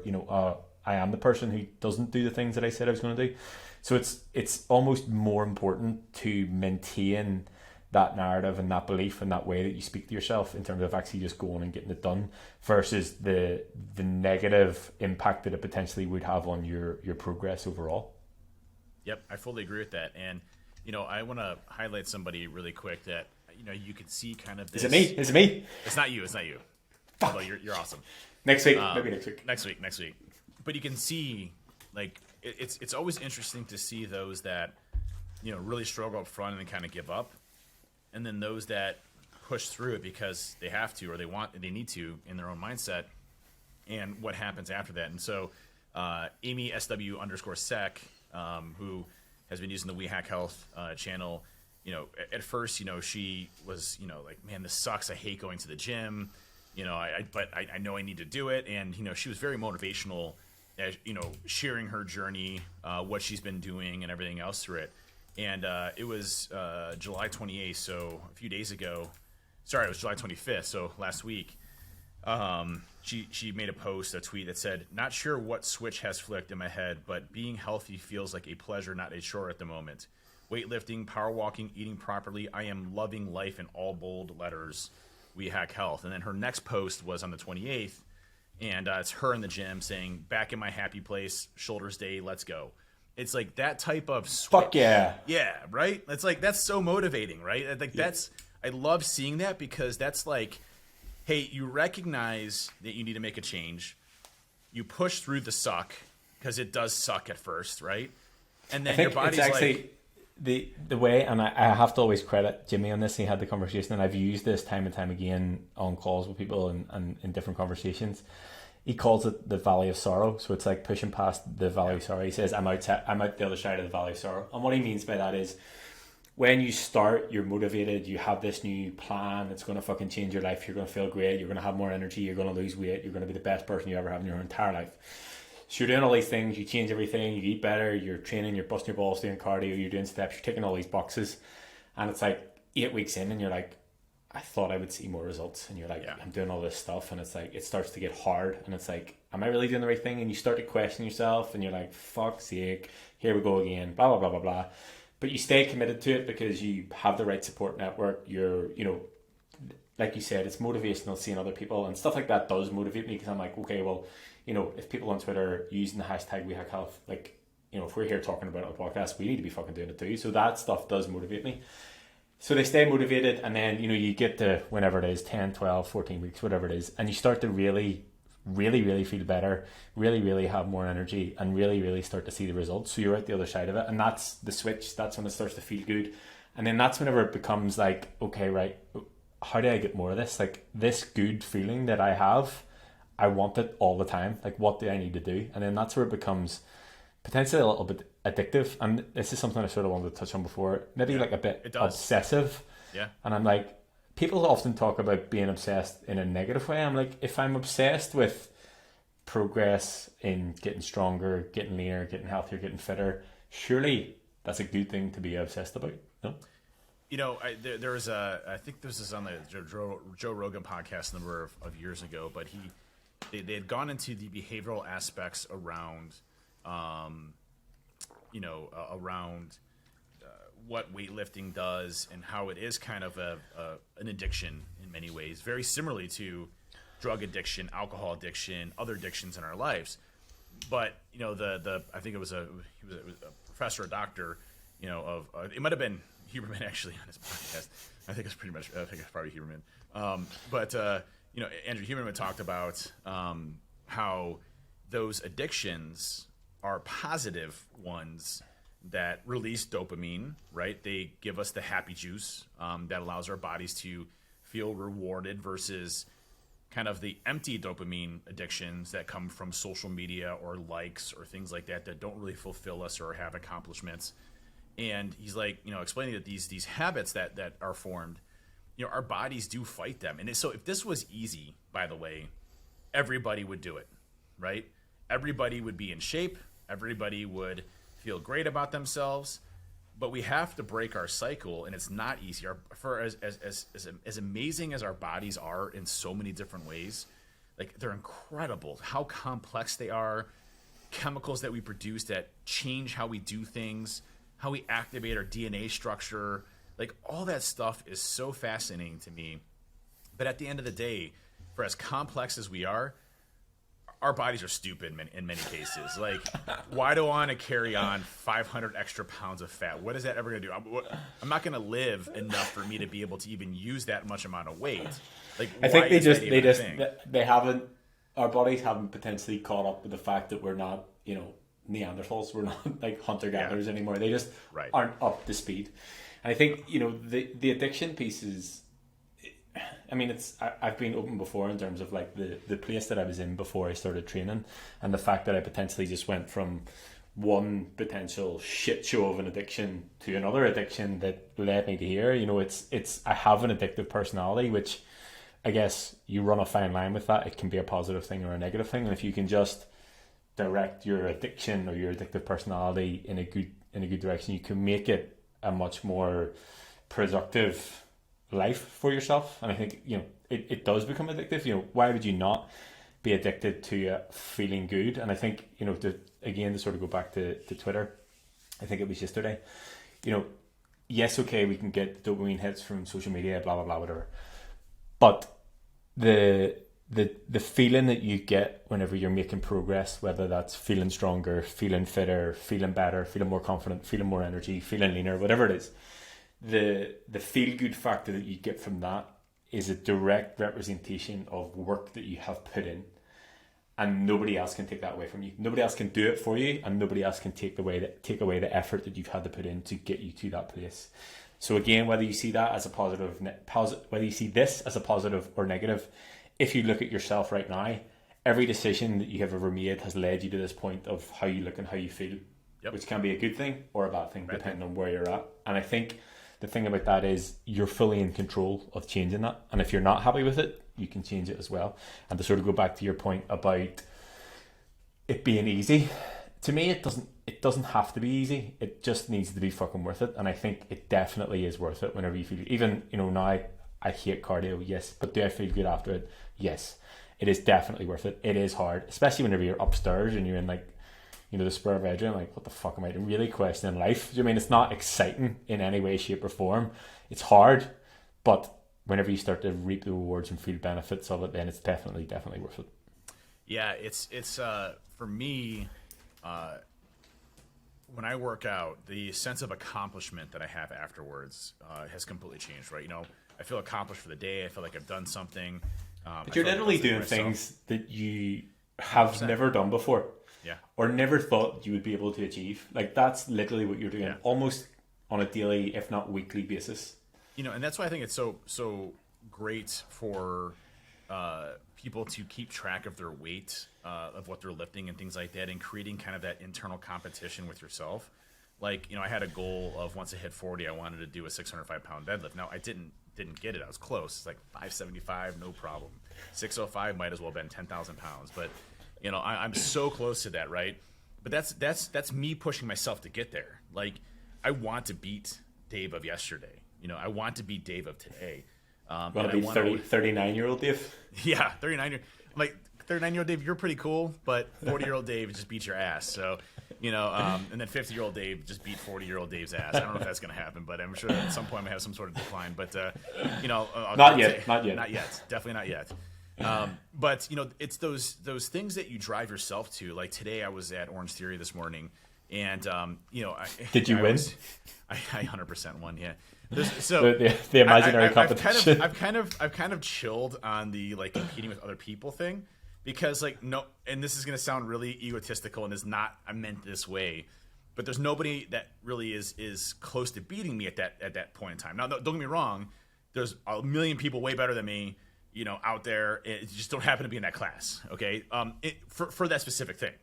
I am the person who doesn't do the things that I said I was going to do. So it's almost more important to maintain that narrative and that belief and that way that you speak to yourself in terms of actually just going and getting it done, versus the negative impact that it potentially would have on your progress overall. Yep, I fully agree with that. And, I want to highlight somebody really quick that, you could see kind of this. Is it me? It's not you. Although you're awesome. Next week, maybe next week. Next week. But you can see, it's always interesting to see those that, really struggle up front and then kind of give up. And then those that push through it because they have to, or they need to in their own mindset, and what happens after that. And so Amy SW_sec, who has been using the We Hack Health channel, at first, she was, like, man, this sucks. I hate going to the gym, but I know I need to do it. And, she was very motivational sharing her journey, what she's been doing, and everything else through it. And it was July 28th, so a few days ago. Sorry, it was July 25th, so last week. She made a tweet that said, "Not sure what switch has flicked in my head, but being healthy feels like a pleasure, not a chore at the moment. Weightlifting, power walking, eating properly. I am loving life," in all bold letters. We hack health. And then her next post was on the 28th, and it's her in the gym saying, "Back in my happy place, shoulders day, let's go." It's like that type of switch. Fuck yeah. Yeah, right? It's like, that's so motivating, right? Like I love seeing that, because that's like, hey, you recognize that you need to make a change. You push through the suck, because it does suck at first, right? And then your body's it's actually like... The way, and I have to always credit Jimmy on this, he had the conversation, and I've used this time and time again on calls with people and in different conversations. He calls it the valley of sorrow. So it's like pushing past the valley of sorrow. He says, I'm out the other side of the valley of sorrow. And what he means by that is, when you start, you're motivated, you have this new plan that's going to fucking change your life, you're going to feel great, you're going to have more energy, you're going to lose weight, you're going to be the best person you ever have in your entire life. So you're doing all these things, you change everything, you eat better, you're training, you're busting your balls, doing cardio, you're doing steps, you're ticking all these boxes. And it's like 8 weeks in and you're like, I thought I would see more results. And you're like, I'm doing all this stuff. And it's like, it starts to get hard. And it's like, am I really doing the right thing? And you start to question yourself and you're like, fuck's sake, here we go again, blah, blah, blah, blah, blah. But you stay committed to it because you have the right support network. You're, like you said, it's motivational seeing other people, and stuff like that does motivate me, because I'm like, okay, well, if people on Twitter are using the hashtag WeHackHealth, like, if we're here talking about it on a podcast, we need to be fucking doing it too. So that stuff does motivate me. So they stay motivated, and then, you get to whenever it is, 10, 12, 14 weeks, whatever it is, and you start to really, really, really feel better, really, really have more energy, and really, really start to see the results. So you're at the other side of it, and that's the switch. That's when it starts to feel good. And then that's whenever it becomes like, okay, right, how do I get more of this? Like, this good feeling that I have, I want it all the time. Like, what do I need to do? And then that's where it becomes potentially a little bit addictive. And this is something I sort of wanted to touch on before. Maybe like a bit obsessive. Yeah. And I'm like, people often talk about being obsessed in a negative way. I'm like, if I'm obsessed with progress in getting stronger, getting leaner, getting healthier, getting fitter, surely that's a good thing to be obsessed about, no? There was I think this is on the Joe Rogan podcast a number of years ago, but they had gone into the behavioral aspects around, what weightlifting does and how it is kind of an addiction in many ways, very similarly to drug addiction, alcohol addiction, other addictions in our lives. But I think it was a professor, a doctor, it might have been Huberman actually on his podcast. I think it's probably Huberman. But Andrew Huberman talked about how those addictions are positive ones that release dopamine, right? They give us the happy juice that allows our bodies to feel rewarded, versus kind of the empty dopamine addictions that come from social media or likes or things like that don't really fulfill us or have accomplishments. And he's like, explaining that these habits that are formed, our bodies do fight them. And so if this was easy, by the way, everybody would do it, right? Everybody would be in shape. Everybody would feel great about themselves. But we have to break our cycle, and it's not easy. For as amazing as our bodies are in so many different ways, like, they're incredible. How complex they are, chemicals that we produce that change how we do things, how we activate our DNA structure, like, all that stuff is so fascinating to me. But at the end of the day, for as complex as we are, our bodies are stupid in many cases. Like, why do I want to carry on 500 extra pounds of fat? What is that ever going to do? I'm not going to live enough for me to be able to even use that much amount of weight. Like, I think they haven't, our bodies haven't potentially caught up with the fact that we're not, Neanderthals. We're not like hunter-gatherers anymore. They just aren't up to speed. And I think, the addiction piece is, I mean, I've been open before in terms of like the place that I was in before I started training, and the fact that I potentially just went from one potential shit show of an addiction to another addiction that led me to here. I have an addictive personality, which I guess you run a fine line with that. It can be a positive thing or a negative thing. And if you can just direct your addiction or your addictive personality in a good direction. You can make it a much more productive life for yourself. And I think, you know, it does become addictive. You know, why would you not be addicted to feeling good? And I think, you know, to sort of go back to Twitter, I think it was yesterday, you know, yes, okay, we can get dopamine hits from social media, blah, blah, blah, whatever. But the feeling that you get whenever you're making progress, whether that's feeling stronger, feeling fitter, feeling better, feeling more confident, feeling more energy, feeling leaner, whatever it is, the feel good factor that you get from that is a direct representation of work that you have put in, and nobody else can take that away from you. Nobody else can do it for you, and nobody else can take away the effort that you've had to put in to get you to that place. So again, whether you see that as a positive, whether you see this as a positive or negative, if you look at yourself right now, every decision that you have ever made has led you to this point of how you look and how you feel, which can be a good thing or a bad thing, depending on where you're at. And I think the thing about that is you're fully in control of changing that. And if you're not happy with it, you can change it as well. And to sort of go back to your point about it being easy, to me, it doesn't have to be easy. It just needs to be fucking worth it. And I think it definitely is worth it whenever you feel, even, you know, now I hate cardio, yes, but do I feel good after it? Yes. It is definitely worth it. It is hard, especially whenever you're upstairs and you're in, like, you know, the spur of adrenaline, like, what the fuck am I doing? Really questioning life. Do you mean it's not exciting in any way, shape, or form? It's hard, but whenever you start to reap the rewards and feel benefits of it, then it's definitely worth it. Yeah, it's for me, when I work out, the sense of accomplishment that I have afterwards has completely changed, right? You know, I feel accomplished for the day. I feel like I've done something. But you're literally doing things that you have 100% never done before. Yeah. Or never thought you would be able to achieve. Like, that's literally what you're doing, almost on a daily, if not weekly basis. You know, and that's why I think it's so great for people to keep track of their weight, of what they're lifting and things like that, and creating kind of that internal competition with yourself. Like, you know, I had a goal of once I hit 40, I wanted to do a 605-pound deadlift. Now, I didn't get it. I was close. It's like 575, no problem. 605 might as well have been 10,000 pounds. But, you know, I'm so close to that, right? But that's me pushing myself to get there. Like, I want to beat Dave of yesterday. You know, I want to beat Dave of today. Want to beat 39-year-old Dave? Yeah, 39-year-old Dave, you're pretty cool, but 40-year-old Dave just beat your ass. So, you know, and then 50-year-old Dave just beat 40-year-old Dave's ass. I don't know if that's going to happen, but I'm sure at some point I'm going to have some sort of decline. But, you know. Not yet. Definitely not yet. But, you know, it's those things that you drive yourself to. Like today I was at Orange Theory this morning, and, you know. Did you win? I 100% won, yeah. So the imaginary competition. I've kind of chilled on the, like, competing with other people thing, because, like, no, and this is going to sound really egotistical and is not meant this way, but there's nobody that really is close to beating me at that point in time. Now, don't get me wrong, there's a million people way better than me, you know, out there. It just don't happen to be in that class, okay? For that specific thing.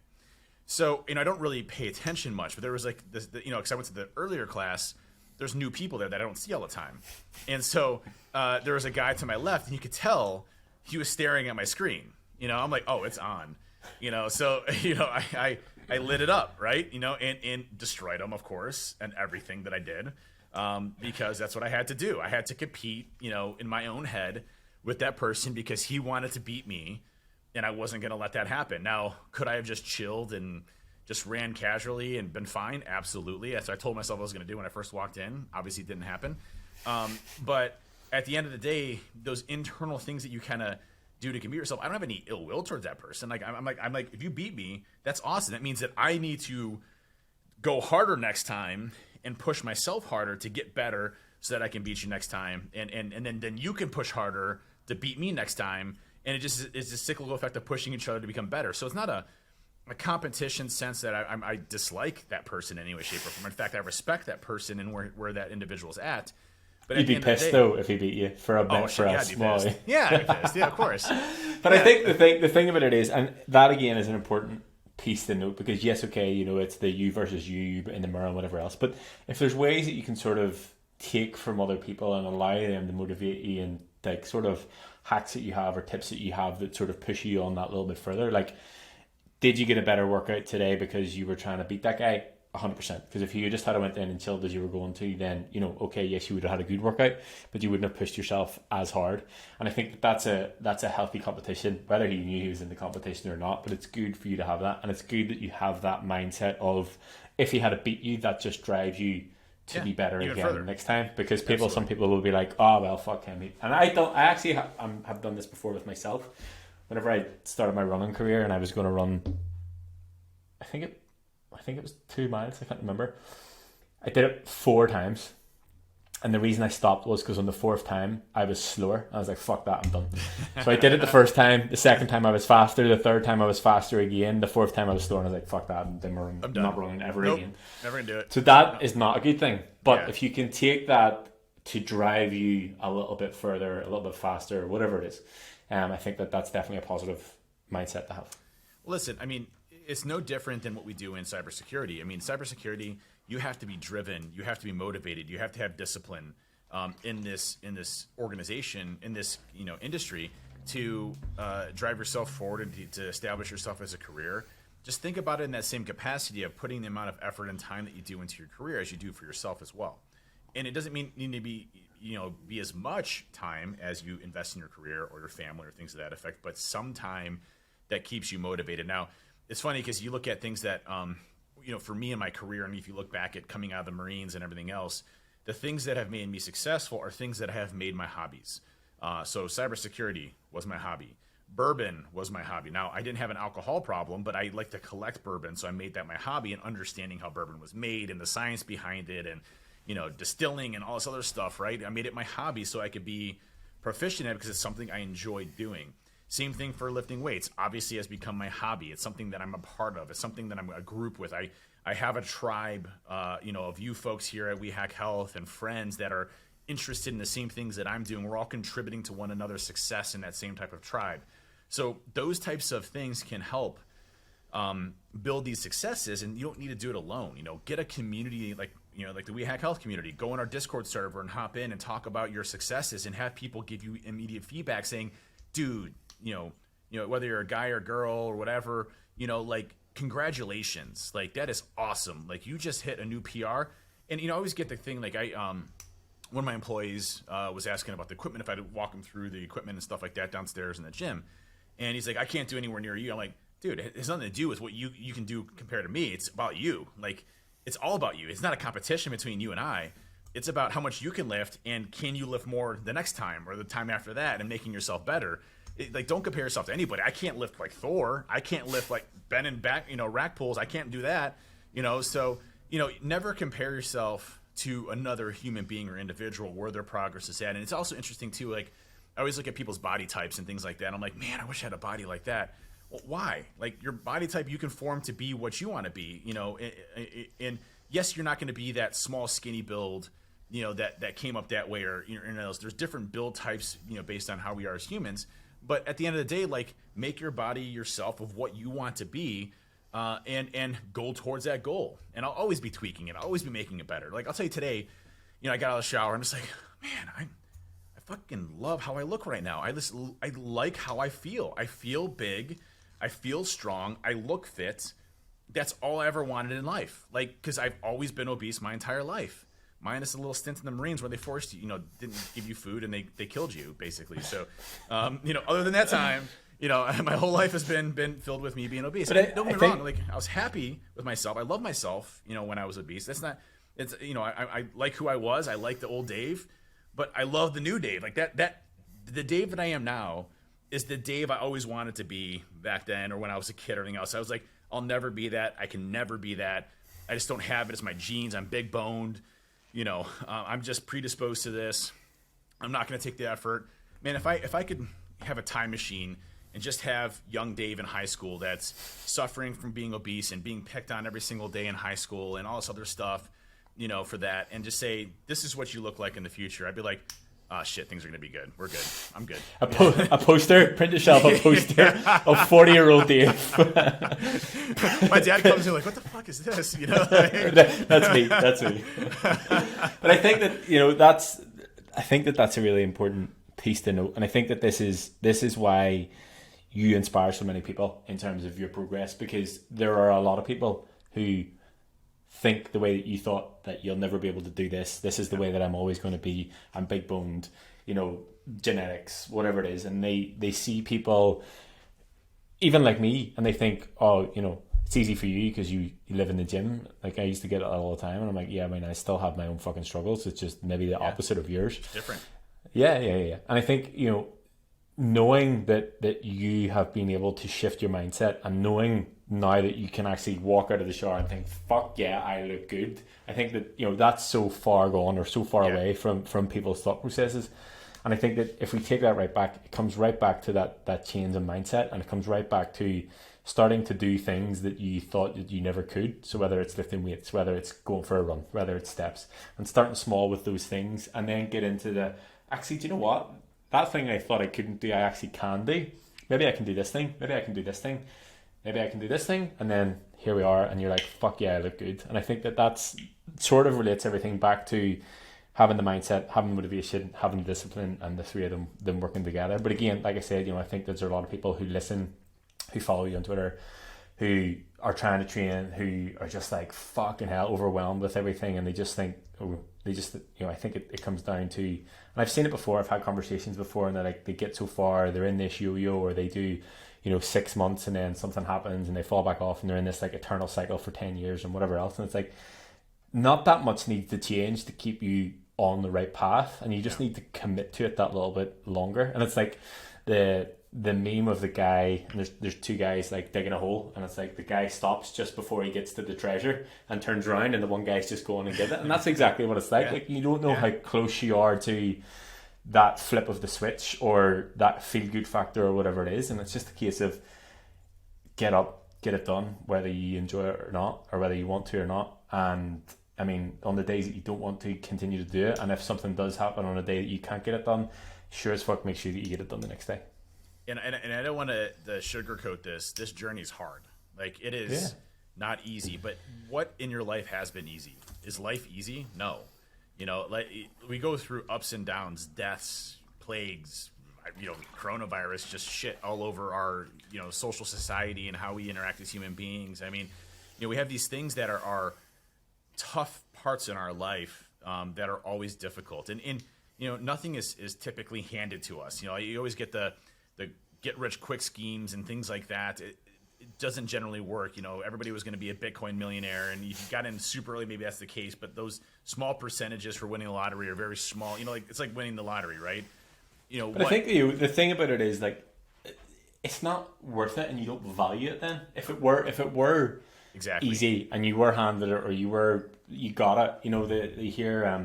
So, you know, I don't really pay attention much, but there was, like, this, you know, because I went to the earlier class, there's new people there that I don't see all the time. And so there was a guy to my left, and you could tell he was staring at my screen. You know, I'm like, oh, it's on. You know, so, you know, I lit it up, right? You know, and destroyed him, of course, and everything that I did, because that's what I had to do. I had to compete, you know, in my own head with that person because he wanted to beat me, and I wasn't going to let that happen. Now, could I have just chilled and just ran casually and been fine? Absolutely. That's what I told myself I was going to do when I first walked in. Obviously, it didn't happen. But at the end of the day, those internal things that you kind of do to compete yourself, I don't have any ill will towards that person. Like, I'm like, if you beat me, that's awesome. That means that I need to go harder next time and push myself harder to get better so that I can beat you next time. And then you can push harder to beat me next time. And it's a cyclical effect of pushing each other to become better. So it's not a competition sense that I dislike that person in any way, shape, or form. In fact, I respect that person and where that individual's at. But you'd be pissed though if he beat you for a small. Yeah, I'd be pissed. Yeah, of course. But I think the thing about it is, and that again is an important piece to note, because yes, okay, you know, it's the you versus you in the mirror and whatever else. But if there's ways that you can sort of take from other people and allow them to motivate you, and like sort of hacks that you have or tips that you have that sort of push you on that little bit further, like, did you get a better workout today because you were trying to beat that guy? 100%. Because if you just had went in and chilled as you were going to, then, you know, okay, yes, you would have had a good workout, but you wouldn't have pushed yourself as hard. And I think that's a healthy competition, whether he knew he was in the competition or not. But it's good for you to have that, and it's good that you have that mindset of, if he had to beat you, that just drives you to be better again further next time. Because some people will be like, oh well, fuck him. And I actually have done this before with myself. Whenever I started my running career and I was going to run, I think it was 2 miles, I can't remember. I did it 4 times. And the reason I stopped was because on the 4th time, I was slower. I was like, fuck that, I'm done. So I did it the first time. The second time I was faster. The third time I was faster again. The 4th time I was slower. And I was like, fuck that, I'm not running ever again. Never going to do it. So that is not a good thing. But if you can take that to drive you a little bit further, a little bit faster, whatever it is, I think that's definitely a positive mindset to have. Listen, I mean, it's no different than what we do in cybersecurity. I mean, cybersecurity, you have to be driven, you have to be motivated, you have to have discipline in this organization, in this industry, to drive yourself forward and to establish yourself as a career. Just think about it in that same capacity of putting the amount of effort and time that you do into your career as you do for yourself as well. And it doesn't mean need to be as much time as you invest in your career or your family or things of that effect, but some time that keeps you motivated. Now, it's funny because you look at things that, for me in my career, and if you look back at coming out of the Marines and everything else, the things that have made me successful are things that have made my hobbies. So cybersecurity was my hobby. Bourbon was my hobby. Now, I didn't have an alcohol problem, but I like to collect bourbon, so I made that my hobby, and understanding how bourbon was made and the science behind it and, distilling and all this other stuff, right? I made it my hobby so I could be proficient at it because it's something I enjoyed doing. Same thing for lifting weights. Obviously has become my hobby. It's something that I'm a part of. It's something that I'm a group with. I have a tribe, of you folks here at We Hack Health and friends that are interested in the same things that I'm doing. We're all contributing to one another's success in that same type of tribe. So those types of things can help build these successes, and you don't need to do it alone. Get a community like the We Hack Health community. Go in our Discord server and hop in and talk about your successes and have people give you immediate feedback saying, dude, whether you're a guy or girl or whatever, congratulations. Like, that is awesome. Like, you just hit a new PR. And, I always get the thing, like, one of my employees was asking about the equipment, if I'd walk him through the equipment and stuff like that downstairs in the gym. And he's like, I can't do anywhere near you. I'm like, dude, it has nothing to do with what you can do compared to me. It's about you. Like, it's all about you. It's not a competition between you and I. It's about how much you can lift, and can you lift more the next time or the time after that, and making yourself better. Don't compare yourself to anybody. I can't lift like Thor. I can't lift like bend and back, rack pulls. I can't do that, So, never compare yourself to another human being or individual where their progress is at. And it's also interesting too. Like, I always look at people's body types and things like that. I'm like, man, I wish I had a body like that. Well, why? Like, your body type, you can form to be what you want to be, and yes, you're not going to be that small, skinny build, that came up that way, or, there's different build types, based on how we are as humans. But at the end of the day, like, make your body yourself of what you want to be, and go towards that goal. And I'll always be tweaking it. I'll always be making it better. Like, I'll tell you today, I got out of the shower. I'm just like, man, I fucking love how I look right now. I like how I feel. I feel big. I feel strong. I look fit. That's all I ever wanted in life. Like, because I've always been obese my entire life. Minus a little stint in the Marines where they forced you, didn't give you food and they killed you, basically. So, other than that time, my whole life has been filled with me being obese. But don't get me wrong, like, I was happy with myself. I love myself, when I was obese. That's not, it's, I like who I was. I like the old Dave, but I love the new Dave. Like, the Dave that I am now is the Dave I always wanted to be back then, or when I was a kid or anything else. I was like, I'll never be that. I can never be that. I just don't have it. It's my genes. I'm big boned. I'm just predisposed to this. I'm not going to take the effort. Man, if I could have a time machine and just have young Dave in high school that's suffering from being obese and being picked on every single day in high school and all this other stuff, for that, and just say, this is what you look like in the future, I'd be like, oh, shit, things are going to be good. We're good. I'm good. A poster, print yourself a poster of 40-year-old Dave. My dad comes in like, what the fuck is this? That's me. But I think that, that's a really important piece to note. And I think that this is why, you inspire so many people in terms of your progress, because there are a lot of people who think the way that you thought, that you'll never be able to do this. This is the way that I'm always going to be. I'm big boned, you know, genetics, whatever it is. And they see people even like me, and they think, oh, you know, it's easy for you because you live in the gym. Like I used to get it all the time, and I'm like, yeah, I mean, I still have my own fucking struggles. It's just maybe the opposite of yours. Different. Yeah. And I think, you know, knowing that you have been able to shift your mindset, and knowing now that you can actually walk out of the shower and think, fuck yeah, I look good. I think that, you know, that's so far gone, or so far away from people's thought processes. And I think that if we take that right back, it comes right back to that change in mindset, and it comes right back to starting to do things that you thought that you never could. So whether it's lifting weights, whether it's going for a run, whether it's steps, and starting small with those things, and then get into the, actually, do you know what? That thing I thought I couldn't do, I actually can do. Maybe I can do this thing. Maybe I can do this thing. Maybe I can do this thing. And then here we are, and you're like, fuck yeah, I look good. And I think that's sort of relates everything back to having the mindset, having motivation, having the discipline, and the three of them working together. But again, like I said, you know, I think there's a lot of people who listen, who follow you on Twitter, who are trying to train, who are just like fucking hell overwhelmed with everything, and they just think, you know, I think it comes down to, and I've seen it before, I've had conversations before, and they're like, they get so far, they're in this yo-yo, or they do, you know, 6 months, and then something happens and they fall back off, and they're in this like eternal cycle for 10 years and whatever else. And it's like, not that much needs to change to keep you on the right path, and you just need to commit to it that little bit longer. And it's like the meme of the guy, and there's two guys like digging a hole, and it's like the guy stops just before he gets to the treasure and turns around, and the one guy's just going and get it. And that's exactly what it's like. Yeah. Like, you don't know how close you are to that flip of the switch, or that feel good factor, or whatever it is. And it's just a case of get up, get it done, whether you enjoy it or not, or whether you want to or not. And I mean, on the days that you don't want to, continue to do it. And if something does happen on a day that you can't get it done, sure as fuck make sure that you get it done the next day. And I don't want to sugarcoat this. This journey's hard. Like, it is not easy. But what in your life has been easy? Is life easy? No. You know, like, we go through ups and downs, deaths, plagues, you know, coronavirus, just shit all over our, you know, social society and how we interact as human beings. I mean, you know, we have these things that are tough parts in our life that are always difficult. And you know, nothing is typically handed to us. You know, you always get the get rich quick schemes and things like that. It doesn't generally work. You know, everybody was going to be a Bitcoin millionaire, and if you got in super early, maybe that's the case. But those small percentages for winning the lottery are very small. You know, like, it's like winning the lottery, right? You know, but I think the thing about it is, like, it's not worth it, and you don't value it then. If it were exactly easy, and you were handed it, or you got it, you know, you hear, I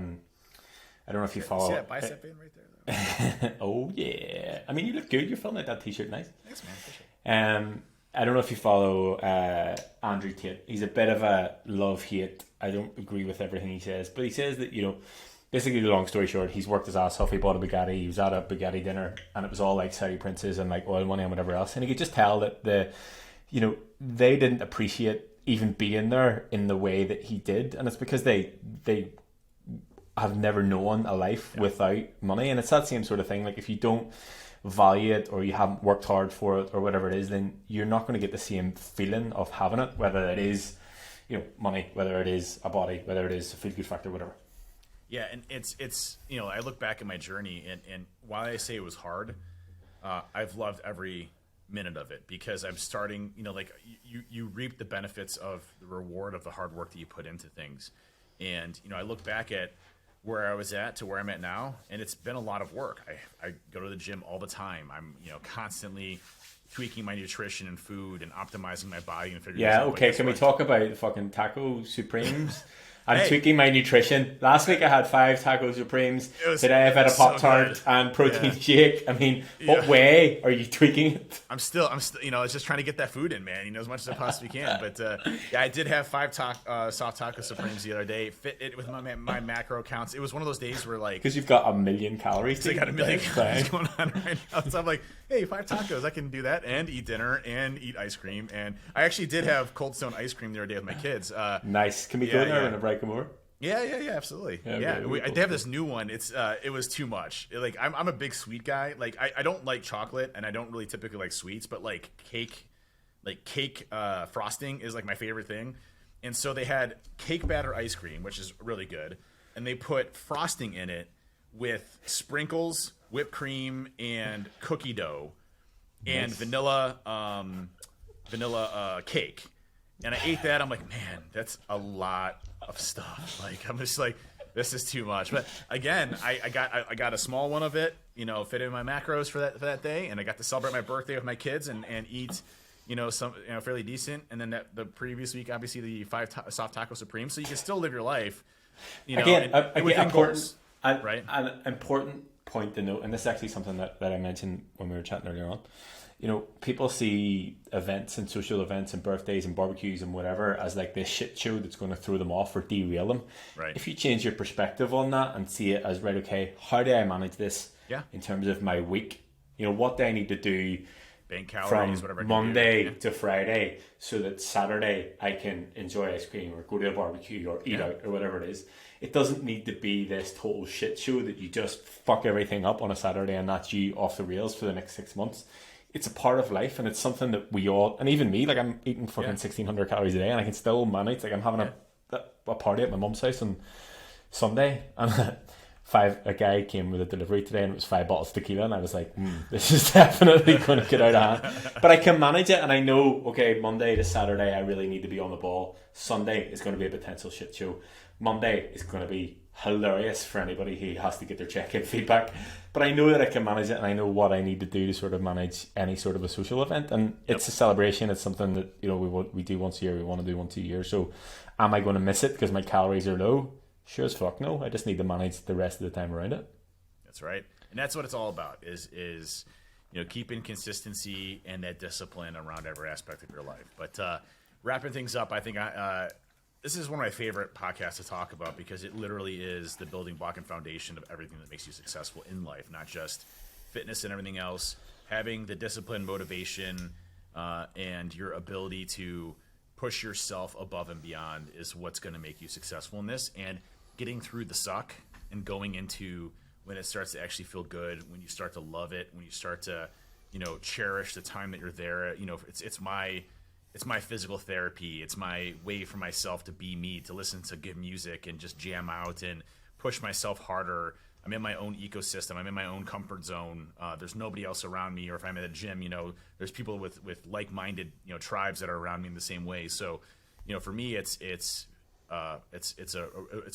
don't know if you follow. See that bicep vein right there? Oh yeah, I mean, you look good. You're filling out that t-shirt nice. Thanks, man. I don't know if you follow Andrew Tate. He's a bit of a love-hate. I don't agree with everything he says, but he says that, you know, basically, the long story short, he's worked his ass off. He bought a Bugatti. He was at a Bugatti dinner, and it was all like Saudi princes and like oil money and whatever else. And he could just tell that they didn't appreciate even being there in the way that he did, and it's because they have never known a life without money. And it's that same sort of thing. Like, if you don't value it, or you haven't worked hard for it, or whatever it is, then you're not going to get the same feeling of having it, whether it is, you know, money, whether it is a body, whether it is a feel good factor, whatever. Yeah, and it's you know, I look back at my journey, and while I say it was hard, I've loved every minute of it, because I'm starting, you know, like, you reap the benefits of the reward of the hard work that you put into things. And, you know, I look back at where I was at to where I'm at now, and it's been a lot of work. I go to the gym all the time. I'm, you know, constantly tweaking my nutrition and food and optimizing my body and figuring out. Okay, can we talk about the fucking Taco Supremes? I'm tweaking my nutrition. Last week I had 5 Taco Supremes. Today I've had a Pop-Tart and protein shake. I mean, what way are you tweaking it? I'm still, you know, it's just trying to get that food in, man. You know, as much as I possibly can. But yeah, I did have 5 soft Taco Supremes the other day. Fit it with my macro counts. It was one of those days where, like, because you've got 1 million calories. I got 1 million calories going on right now. So I'm like, hey, 5 tacos, I can do that and eat dinner and eat ice cream. And I actually did have Cold Stone ice cream the other day with my kids. Nice. Can we go there in a break more? Yeah, absolutely. Yeah, really they have this new one. It was too much. Like I'm a big sweet guy. Like I don't like chocolate, and I don't really typically like sweets, but like cake frosting is like my favorite thing. And so they had cake batter ice cream, which is really good, and they put frosting in it with sprinkles, whipped cream, and cookie dough, and vanilla cake. And I ate that. I'm like, man, that's a lot of stuff. Like, I'm just like, this is too much. But again, I got a small one of it, fit in my macros for that day, and I got to celebrate my birthday with my kids and eat, some fairly decent. And then the previous week, obviously the 5 soft taco supreme. So you can still live your life, Again, within goals, right? An important point to note, and this is actually something that I mentioned when we were chatting earlier on. People see events and social events and birthdays and barbecues and whatever as like this shit show that's going to throw them off or derail them. Right. If you change your perspective on that and see it as, right, okay, how do I manage this in terms of my week? What do I need to do bank calories, from whatever Monday to Friday so that Saturday I can enjoy ice cream or go to a barbecue or eat out or whatever it is. It doesn't need to be this total shit show that you just fuck everything up on a Saturday and that's you off the rails for the next 6 months. It's a part of life, and it's something that we all, and even me, like I'm eating fucking 1,600 calories a day, and I can still manage. Like I'm having a party at my mum's house on Sunday, and a guy came with a delivery today, and it was 5 bottles of tequila, and I was like, this is definitely going to get out of hand. But I can manage it, and I know, okay, Monday to Saturday, I really need to be on the ball. Sunday is going to be a potential shit show. Monday is going to be hilarious for anybody who has to get their check-in feedback, but I know that I can manage it, and I know what I need to do to sort of manage any sort of a social event, and it's a celebration. It's something that we do once a year. We want to do once a year. So am I going to miss it because my calories are low? Sure as fuck no. I just need to manage the rest of the time around it. That's right, and that's what it's all about is keeping consistency and that discipline around every aspect of your life. But wrapping things up, I think this is one of my favorite podcasts to talk about because it literally is the building block and foundation of everything that makes you successful in life, not just fitness and everything else. Having the discipline, motivation, and your ability to push yourself above and beyond is what's going to make you successful in this. And getting through the suck and going into when it starts to actually feel good, when you start to love it, when you start to, cherish the time that you're there. It's my physical therapy. It's my way for myself to be me, to listen to good music and just jam out and push myself harder. I'm in my own ecosystem. I'm in my own comfort zone. There's nobody else around me. Or if I'm at a gym, there's people with like-minded, tribes that are around me in the same way. So, for me, it's a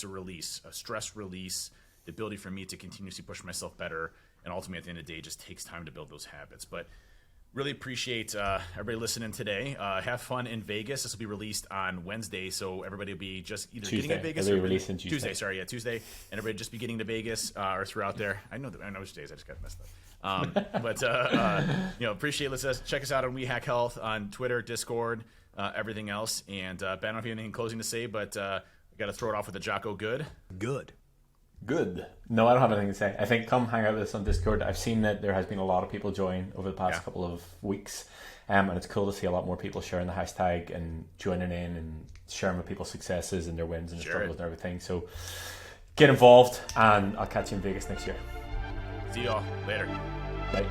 release, a stress release, the ability for me to continuously push myself better. And ultimately, at the end of the day, it just takes time to build those habits. But really appreciate everybody listening today. Have fun in Vegas. This will be released on Wednesday, so everybody will be just either Tuesday. getting to Vegas or releasing Tuesday. Tuesday, and everybody just be getting to Vegas or throughout there. I know which days. I just got messed up. But appreciate. Check us out on We Hack Health on Twitter, Discord, everything else. And Ben, I don't know if you have anything closing to say, but we got to throw it off with the Jocko Good. Good. No, I don't have anything to say. I think come hang out with us on Discord. I've seen that there has been a lot of people join over the past couple of weeks, and it's cool to see a lot more people sharing the hashtag and joining in and sharing with people's successes and their wins and their struggles and everything. So get involved, and I'll catch you in Vegas next year. See y'all later. Bye.